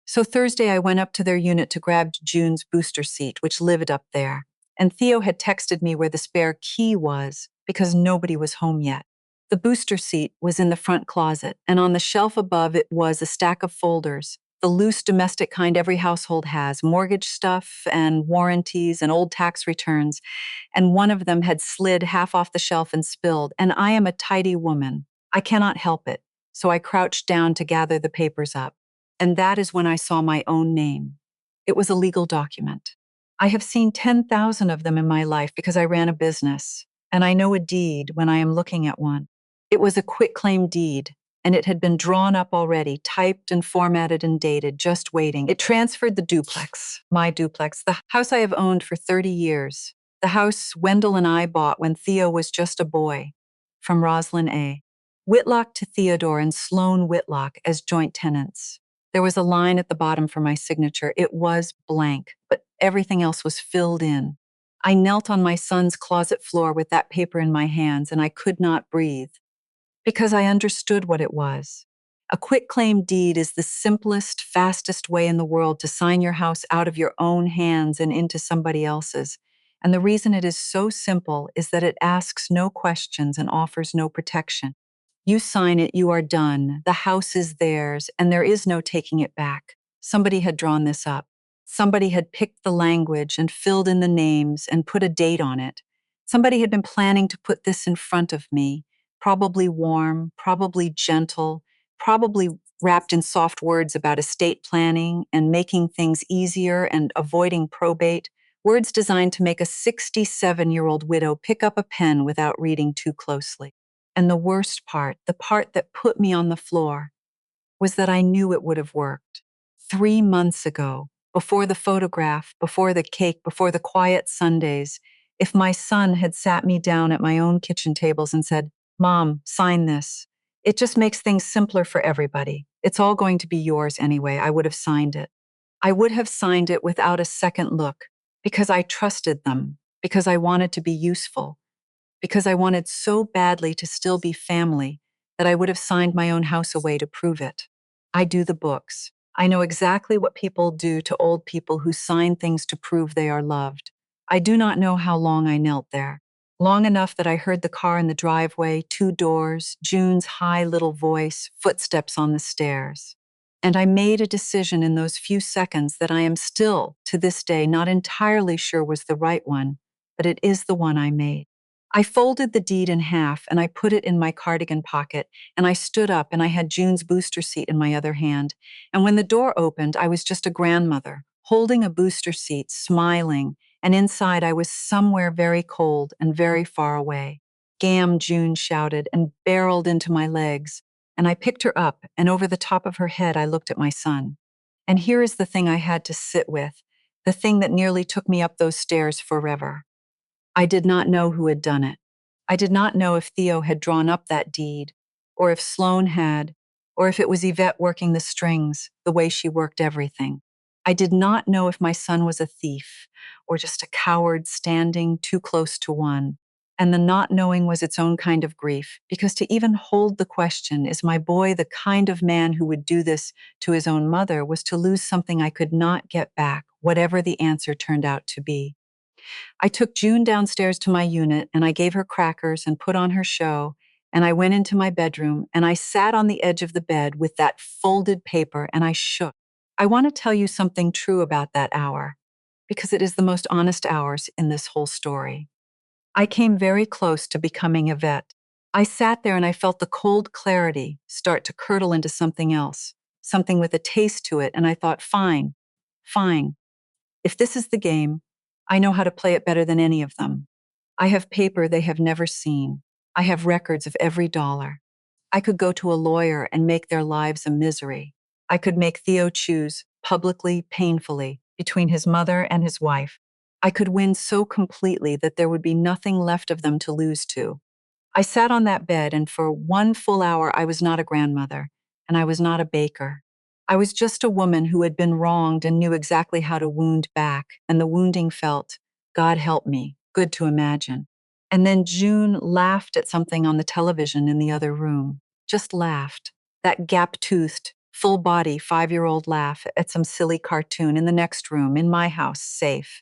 So Thursday, I went up to their unit to grab June's booster seat, which lived up there. And Theo had texted me where the spare key was because nobody was home yet. The booster seat was in the front closet, and on the shelf above it was a stack of folders, the loose domestic kind every household has, mortgage stuff and warranties and old tax returns, and one of them had slid half off the shelf and spilled, and I am a tidy woman. I cannot help it, so I crouched down to gather the papers up. And that is when I saw my own name. It was a legal document. I have seen 10,000 of them in my life because I ran a business, and I know a deed when I am looking at one. It was a quitclaim deed, and it had been drawn up already, typed and formatted and dated, just waiting. It transferred the duplex, my duplex, the house I have owned for 30 years, the house Wendell and I bought when Theo was just a boy, from Roslyn A. Whitlock to Theodore and Sloan Whitlock as joint tenants. There was a line at the bottom for my signature. It was blank, but everything else was filled in. I knelt on my son's closet floor with that paper in my hands, and I could not breathe because I understood what it was. A quitclaim deed is the simplest, fastest way in the world to sign your house out of your own hands and into somebody else's. And the reason it is so simple is that it asks no questions and offers no protection. You sign it, you are done. The house is theirs, and there is no taking it back. Somebody had drawn this up. Somebody had picked the language and filled in the names and put a date on it. Somebody had been planning to put this in front of me, probably warm, probably gentle, probably wrapped in soft words about estate planning and making things easier and avoiding probate, words designed to make a 67-year-old widow pick up a pen without reading too closely. And the worst part, the part that put me on the floor, was that I knew it would have worked. 3 months ago, before the photograph, before the cake, before the quiet Sundays, if my son had sat me down at my own kitchen tables and said, Mom, sign this. It just makes things simpler for everybody. It's all going to be yours anyway. I would have signed it. I would have signed it without a second look because I trusted them, because I wanted to be useful, because I wanted so badly to still be family that I would have signed my own house away to prove it. I do the books. I know exactly what people do to old people who sign things to prove they are loved. I do not know how long I knelt there. Long enough that I heard the car in the driveway, two doors, June's high little voice, footsteps on the stairs. And I made a decision in those few seconds that I am still, to this day, not entirely sure was the right one, but it is the one I made. I folded the deed in half and I put it in my cardigan pocket, and I stood up and I had June's booster seat in my other hand. And when the door opened, I was just a grandmother, holding a booster seat, smiling, and inside I was somewhere very cold and very far away. Gam, June shouted and barreled into my legs, and I picked her up, and over the top of her head I looked at my son. And here is the thing I had to sit with, the thing that nearly took me up those stairs forever. I did not know who had done it. I did not know if Theo had drawn up that deed, or if Sloane had, or if it was Yvette working the strings the way she worked everything. I did not know if my son was a thief, or just a coward standing too close to one. And the not knowing was its own kind of grief, because to even hold the question, is my boy the kind of man who would do this to his own mother, was to lose something I could not get back, whatever the answer turned out to be. I took June downstairs to my unit and I gave her crackers and put on her show, and I went into my bedroom and I sat on the edge of the bed with that folded paper and I shook. I want to tell you something true about that hour, because it is the most honest hours in this whole story. I came very close to becoming a vet. I sat there and I felt the cold clarity start to curdle into something else, something with a taste to it, and I thought, fine, fine. If this is the game, I know how to play it better than any of them. I have paper they have never seen. I have records of every dollar. I could go to a lawyer and make their lives a misery. I could make Theo choose, publicly, painfully, between his mother and his wife. I could win so completely that there would be nothing left of them to lose to. I sat on that bed, and for 1 full hour I was not a grandmother, and I was not a baker. I was just a woman who had been wronged and knew exactly how to wound back, and the wounding felt, God help me, good to imagine. And then June laughed at something on the television in the other room. Just laughed. That gap-toothed, full-body 5-year-old laugh at some silly cartoon in the next room, in my house, safe.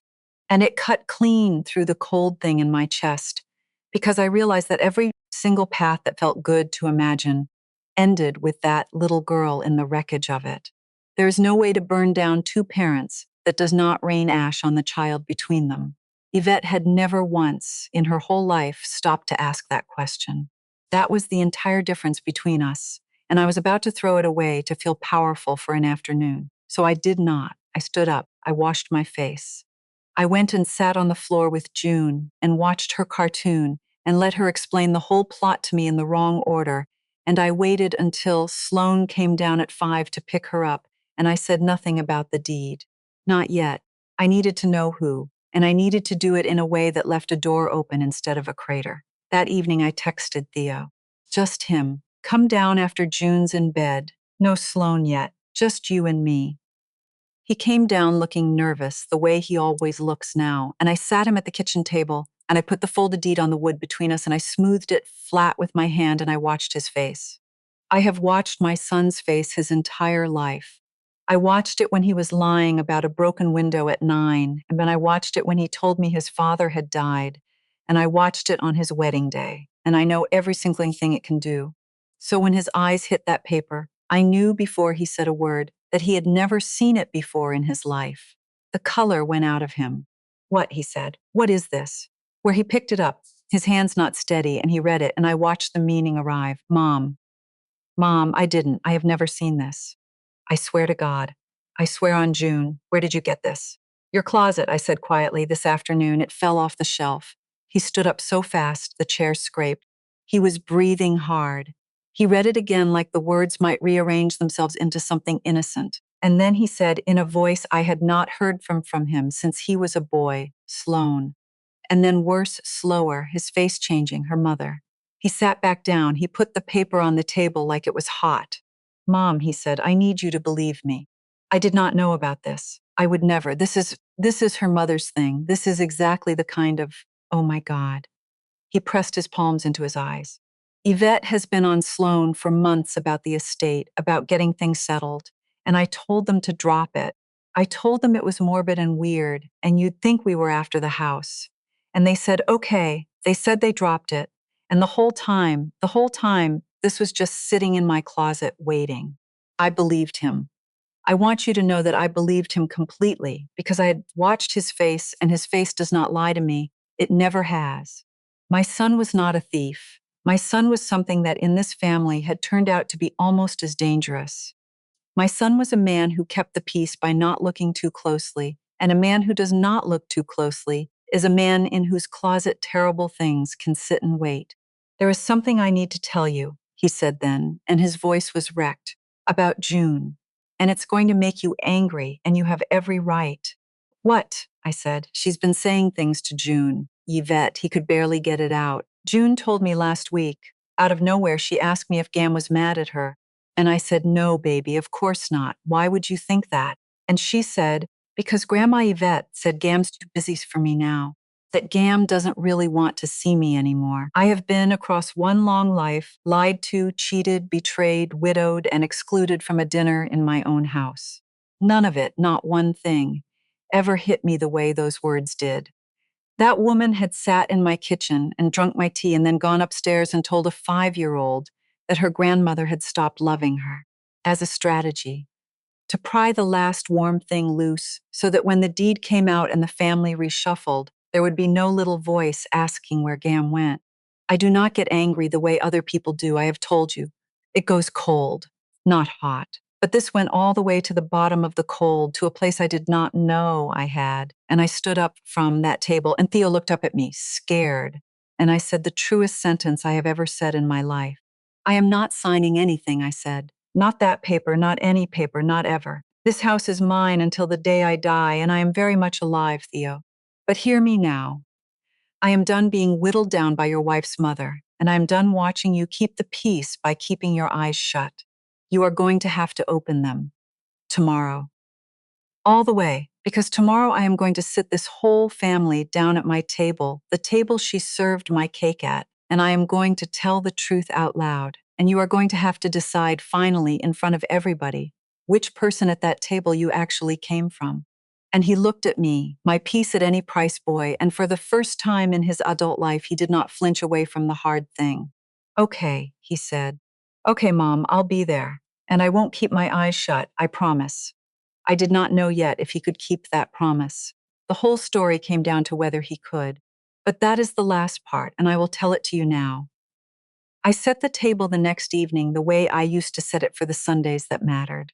And it cut clean through the cold thing in my chest, because I realized that every single path that felt good to imagine ended with that little girl in the wreckage of it. There is no way to burn down two parents that does not rain ash on the child between them. Yvette had never once in her whole life stopped to ask that question. That was the entire difference between us, and I was about to throw it away to feel powerful for an afternoon. So I did not. I stood up. I washed my face. I went and sat on the floor with June and watched her cartoon and let her explain the whole plot to me in the wrong order, and I waited until Sloane came down at 5 to pick her up, and I said nothing about the deed. Not yet. I needed to know who, and I needed to do it in a way that left a door open instead of a crater. That evening I texted Theo. Just him. Come down after June's in bed. No Sloane yet. Just you and me. He came down looking nervous, the way he always looks now, and I sat him at the kitchen table, and I put the folded deed on the wood between us, and I smoothed it flat with my hand, and I watched his face. I have watched my son's face his entire life. I watched it when he was lying about a broken window at 9, and then I watched it when he told me his father had died, and I watched it on his wedding day, and I know every single thing it can do. So when his eyes hit that paper, I knew before he said a word that he had never seen it before in his life. The color went out of him. What, he said, what is this? Where he picked it up, his hands not steady, and he read it, and I watched the meaning arrive. Mom, I didn't. I have never seen this. I swear to God. I swear on June. Where did you get this? Your closet, I said quietly, this afternoon. It fell off the shelf. He stood up so fast, the chair scraped. He was breathing hard. He read it again like the words might rearrange themselves into something innocent. And then he said, in a voice I had not heard from him since he was a boy, Sloane. And then worse, slower, his face changing, her mother. He sat back down. He put the paper on the table like it was hot. Mom, he said, I need you to believe me. I did not know about this. I would never. This is her mother's thing. This is exactly the kind of, oh my God. He pressed his palms into his eyes. Yvette has been on Sloan for months about the estate, about getting things settled, and I told them to drop it. I told them it was morbid and weird, and you'd think we were after the house. And they said, okay. They said they dropped it. And the whole time, this was just sitting in my closet waiting. I believed him. I want you to know that I believed him completely because I had watched his face, and his face does not lie to me. It never has. My son was not a thief. My son was something that in this family had turned out to be almost as dangerous. My son was a man who kept the peace by not looking too closely, and a man who does not look too closely is a man in whose closet terrible things can sit and wait. There is something I need to tell you, he said then, and his voice was wrecked, about June. And it's going to make you angry, and you have every right. What? I said. She's been saying things to June. Yvette, he could barely get it out. June told me last week. Out of nowhere, she asked me if Gam was mad at her. And I said, no, baby, of course not. Why would you think that? And she said, because Grandma Yvette said Gam's too busy for me now, that Gam doesn't really want to see me anymore. I have been across one long life, lied to, cheated, betrayed, widowed, and excluded from a dinner in my own house. None of it, not one thing, ever hit me the way those words did. That woman had sat in my kitchen and drunk my tea and then gone upstairs and told a 5-year-old that her grandmother had stopped loving her, as a strategy, to pry the last warm thing loose so that when the deed came out and the family reshuffled, there would be no little voice asking where Gam went. I do not get angry the way other people do, I have told you. It goes cold, not hot. But this went all the way to the bottom of the cold, to a place I did not know I had. And I stood up from that table, and Theo looked up at me, scared. And I said the truest sentence I have ever said in my life. I am not signing anything, I said. Not that paper, not any paper, not ever. This house is mine until the day I die, and I am very much alive, Theo. But hear me now. I am done being whittled down by your wife's mother, and I am done watching you keep the peace by keeping your eyes shut. You are going to have to open them. Tomorrow. All the way, because tomorrow I am going to sit this whole family down at my table, the table she served my cake at, and I am going to tell the truth out loud. And you are going to have to decide finally in front of everybody which person at that table you actually came from. And he looked at me, my peace at any price boy, and for the first time in his adult life, he did not flinch away from the hard thing. Okay, he said. Okay, Mom, I'll be there. And I won't keep my eyes shut, I promise. I did not know yet if he could keep that promise. The whole story came down to whether he could. But that is the last part, and I will tell it to you now. I set the table the next evening the way I used to set it for the Sundays that mattered.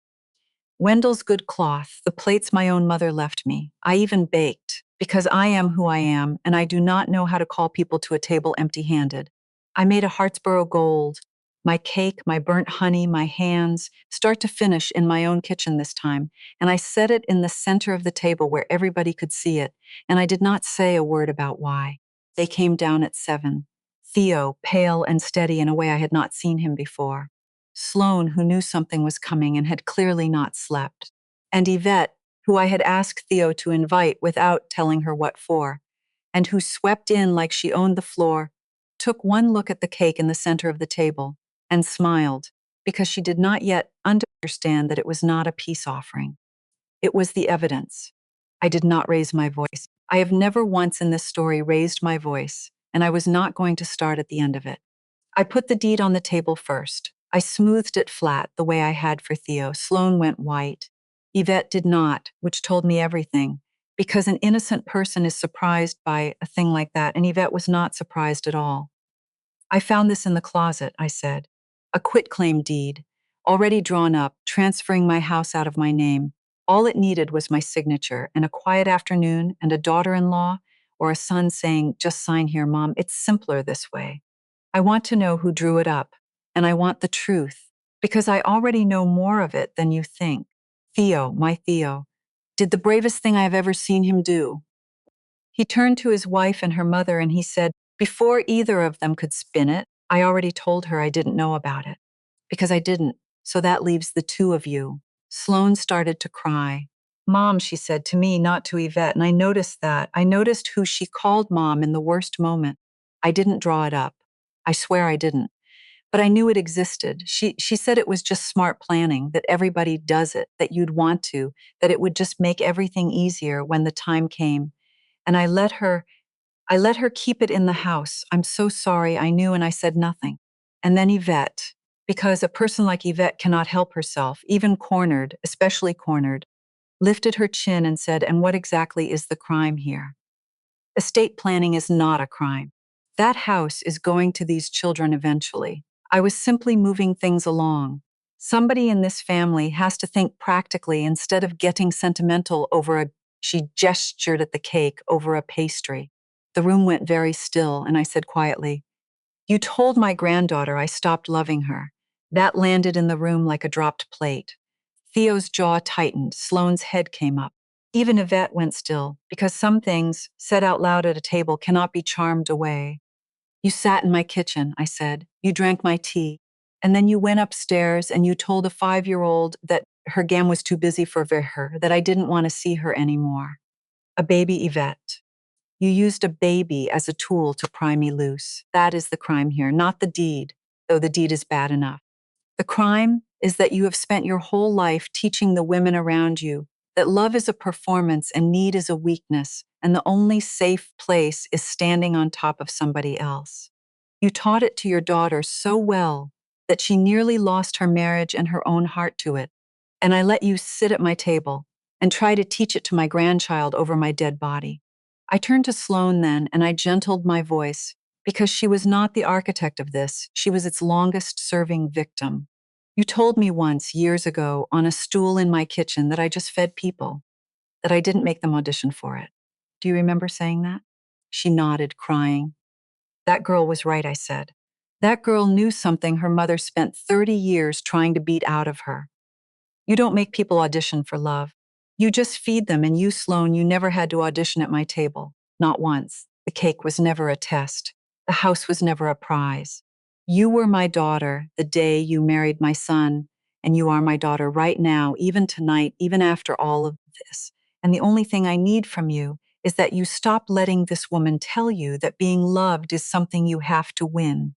Wendell's good cloth, the plates my own mother left me. I even baked, because I am who I am, and I do not know how to call people to a table empty-handed. I made a Hartsboro gold. My cake, my burnt honey, my hands, start to finish in my own kitchen this time, and I set it in the center of the table where everybody could see it, and I did not say a word about why. They came down at 7. Theo, pale and steady in a way I had not seen him before. Sloan, who knew something was coming and had clearly not slept. And Yvette, who I had asked Theo to invite without telling her what for, and who swept in like she owned the floor, took one look at the cake in the center of the table, and smiled, because she did not yet understand that it was not a peace offering. It was the evidence. I did not raise my voice. I have never once in this story raised my voice, and I was not going to start at the end of it. I put the deed on the table first. I smoothed it flat the way I had for Theo. Sloan went white. Yvette did not, which told me everything, because an innocent person is surprised by a thing like that, and Yvette was not surprised at all. I found this in the closet, I said. A quitclaim deed, already drawn up, transferring my house out of my name. All it needed was my signature and a quiet afternoon and a daughter-in-law or a son saying, just sign here, Mom. It's simpler this way. I want to know who drew it up, and I want the truth, because I already know more of it than you think. Theo, my Theo, did the bravest thing I have ever seen him do. He turned to his wife and her mother and he said, before either of them could spin it, I already told her I didn't know about it. Because I didn't, so that leaves the two of you. Sloan started to cry. Mom, she said to me, not to Yvette, and I noticed that. I noticed who she called Mom in the worst moment. I didn't draw it up. I swear I didn't. But I knew it existed. She said it was just smart planning, that everybody does it, that you'd want to, that it would just make everything easier when the time came. And I let her keep it in the house. I'm so sorry, I knew, and I said nothing. And then Yvette, because a person like Yvette cannot help herself, even cornered, especially cornered, lifted her chin and said, "And what exactly is the crime here?" Estate planning is not a crime. That house is going to these children eventually. I was simply moving things along. Somebody in this family has to think practically instead of getting sentimental over a, she gestured at the cake, over a pastry. The room went very still, and I said quietly, "You told my granddaughter I stopped loving her." That landed in the room like a dropped plate. Theo's jaw tightened, Sloane's head came up. Even Yvette went still, because some things, said out loud at a table, cannot be charmed away. "You sat in my kitchen," I said. "You drank my tea. And then you went upstairs and you told a 5-year-old that her gam was too busy for her, that I didn't want to see her anymore. A baby Yvette. You used a baby as a tool to pry me loose. That is the crime here, not the deed, though the deed is bad enough. The crime is that you have spent your whole life teaching the women around you that love is a performance and need is a weakness, and the only safe place is standing on top of somebody else. You taught it to your daughter so well that she nearly lost her marriage and her own heart to it, and I let you sit at my table and try to teach it to my grandchild over my dead body. I turned to Sloane then, and I gentled my voice, because she was not the architect of this, she was its longest-serving victim. You told me once, years ago, on a stool in my kitchen that I just fed people, that I didn't make them audition for it. Do you remember saying that?" She nodded, crying. "That girl was right," I said. "That girl knew something her mother spent 30 years trying to beat out of her. You don't make people audition for love. You just feed them, and you, Sloane, you never had to audition at my table. Not once. The cake was never a test. The house was never a prize. You were my daughter the day you married my son, and you are my daughter right now, even tonight, even after all of this. And the only thing I need from you is that you stop letting this woman tell you that being loved is something you have to win."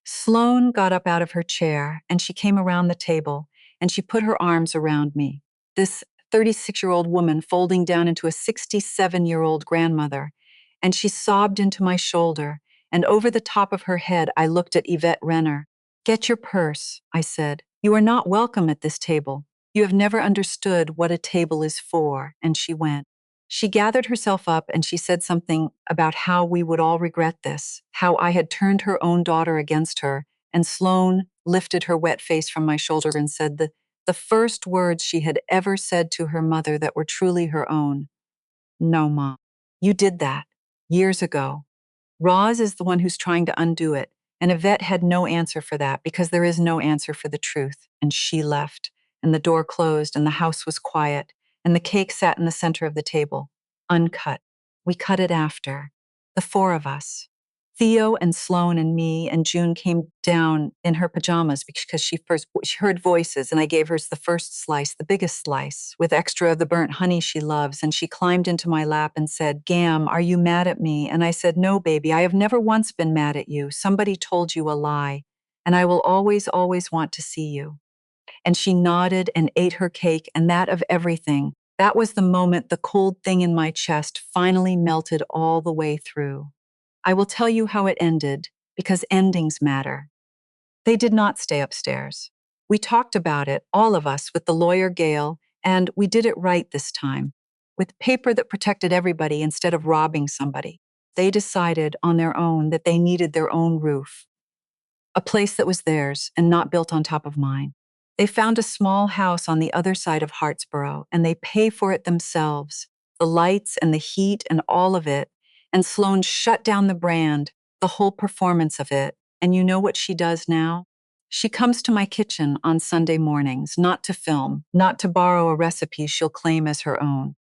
Sloane got up out of her chair, and she came around the table, and she put her arms around me. This 36-year-old woman folding down into a 67-year-old grandmother, and she sobbed into my shoulder, and over the top of her head I looked at Yvette Renner. "Get your purse," I said. "You are not welcome at this table. You have never understood what a table is for," and she went. She gathered herself up and she said something about how we would all regret this, how I had turned her own daughter against her, and Sloane lifted her wet face from my shoulder and said the first words she had ever said to her mother that were truly her own. "No, Mom, you did that years ago. Roz is the one who's trying to undo it, and Yvette had no answer for that because there is no answer for the truth." And she left, and the door closed, and the house was quiet, and the cake sat in the center of the table, uncut. We cut it after. The four of us. Theo and Sloane and me and June came down in her pajamas because she heard voices, and I gave her the first slice, the biggest slice, with extra of the burnt honey she loves, and she climbed into my lap and said, "Gam, are you mad at me?" And I said, "No, baby, I have never once been mad at you. Somebody told you a lie, and I will always, always want to see you." And she nodded and ate her cake, and that of everything. That was the moment the cold thing in my chest finally melted all the way through. I will tell you how it ended, because endings matter. They did not stay upstairs. We talked about it, all of us, with the lawyer Gail, and we did it right this time, with paper that protected everybody instead of robbing somebody. They decided on their own that they needed their own roof, a place that was theirs and not built on top of mine. They found a small house on the other side of Hartsboro, and they pay for it themselves, the lights and the heat and all of it. And Sloane shut down the brand, the whole performance of it. And you know what she does now? She comes to my kitchen on Sunday mornings, not to film, not to borrow a recipe she'll claim as her own,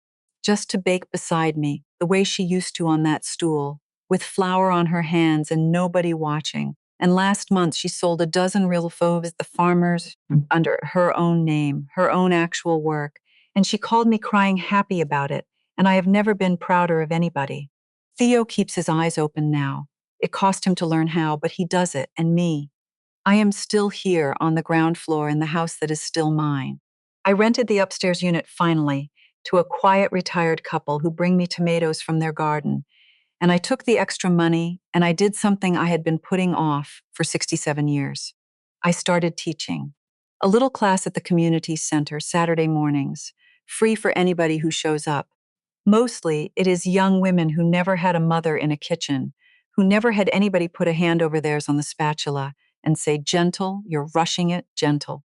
just to bake beside me, the way she used to on that stool, with flour on her hands and nobody watching, And last month, she sold a dozen real photos at the farmers under her own name, her own actual work. And she called me crying happy about it. And I have never been prouder of anybody. Theo keeps his eyes open now. It cost him to learn how, but he does it, and me. I am still here on the ground floor in the house that is still mine. I rented the upstairs unit finally to a quiet retired couple who bring me tomatoes from their garden. And I took the extra money and I did something I had been putting off for 67 years. I started teaching. A little class at the community center Saturday mornings, free for anybody who shows up. Mostly, it is young women who never had a mother in a kitchen, who never had anybody put a hand over theirs on the spatula and say, "Gentle, you're rushing it, gentle."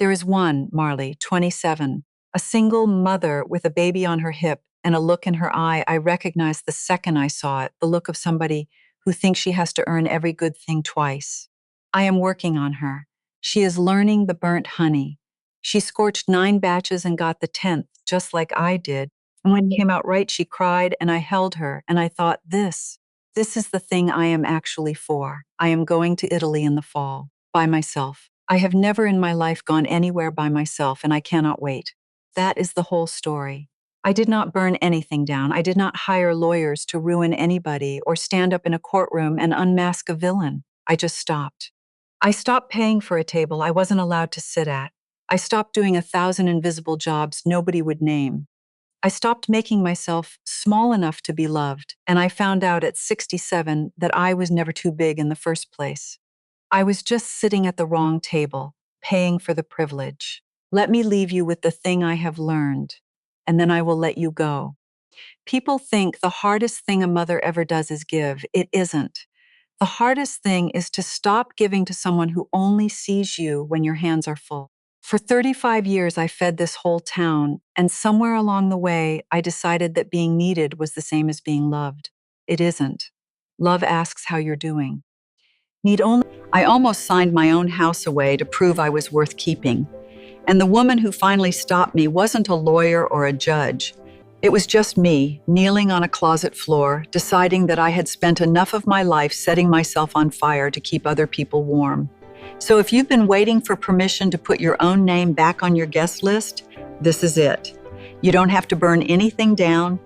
There is one, Marley, 27, a single mother with a baby on her hip and a look in her eye I recognized the second I saw it, the look of somebody who thinks she has to earn every good thing twice. I am working on her. She is learning the burnt honey. She scorched 9 batches and got the 10th, just like I did. And when it came out right, she cried, and I held her, and I thought, this is the thing I am actually for. I am going to Italy in the fall, by myself. I have never in my life gone anywhere by myself, and I cannot wait. That is the whole story. I did not burn anything down. I did not hire lawyers to ruin anybody or stand up in a courtroom and unmask a villain. I just stopped. I stopped paying for a table I wasn't allowed to sit at. I stopped doing 1,000 invisible jobs nobody would name. I stopped making myself small enough to be loved, and I found out at 67 that I was never too big in the first place. I was just sitting at the wrong table, paying for the privilege. Let me leave you with the thing I have learned, and then I will let you go. People think the hardest thing a mother ever does is give. It isn't. The hardest thing is to stop giving to someone who only sees you when your hands are full. For 35 years, I fed this whole town, and somewhere along the way, I decided that being needed was the same as being loved. It isn't. Love asks how you're doing. Need only. I almost signed my own house away to prove I was worth keeping. And the woman who finally stopped me wasn't a lawyer or a judge. It was just me, kneeling on a closet floor, deciding that I had spent enough of my life setting myself on fire to keep other people warm. So if you've been waiting for permission to put your own name back on your guest list, this is it. You don't have to burn anything down.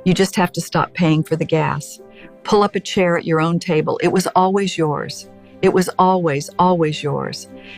You just have to stop paying for the gas. Pull up a chair at your own table. It was always yours. It was always, always yours.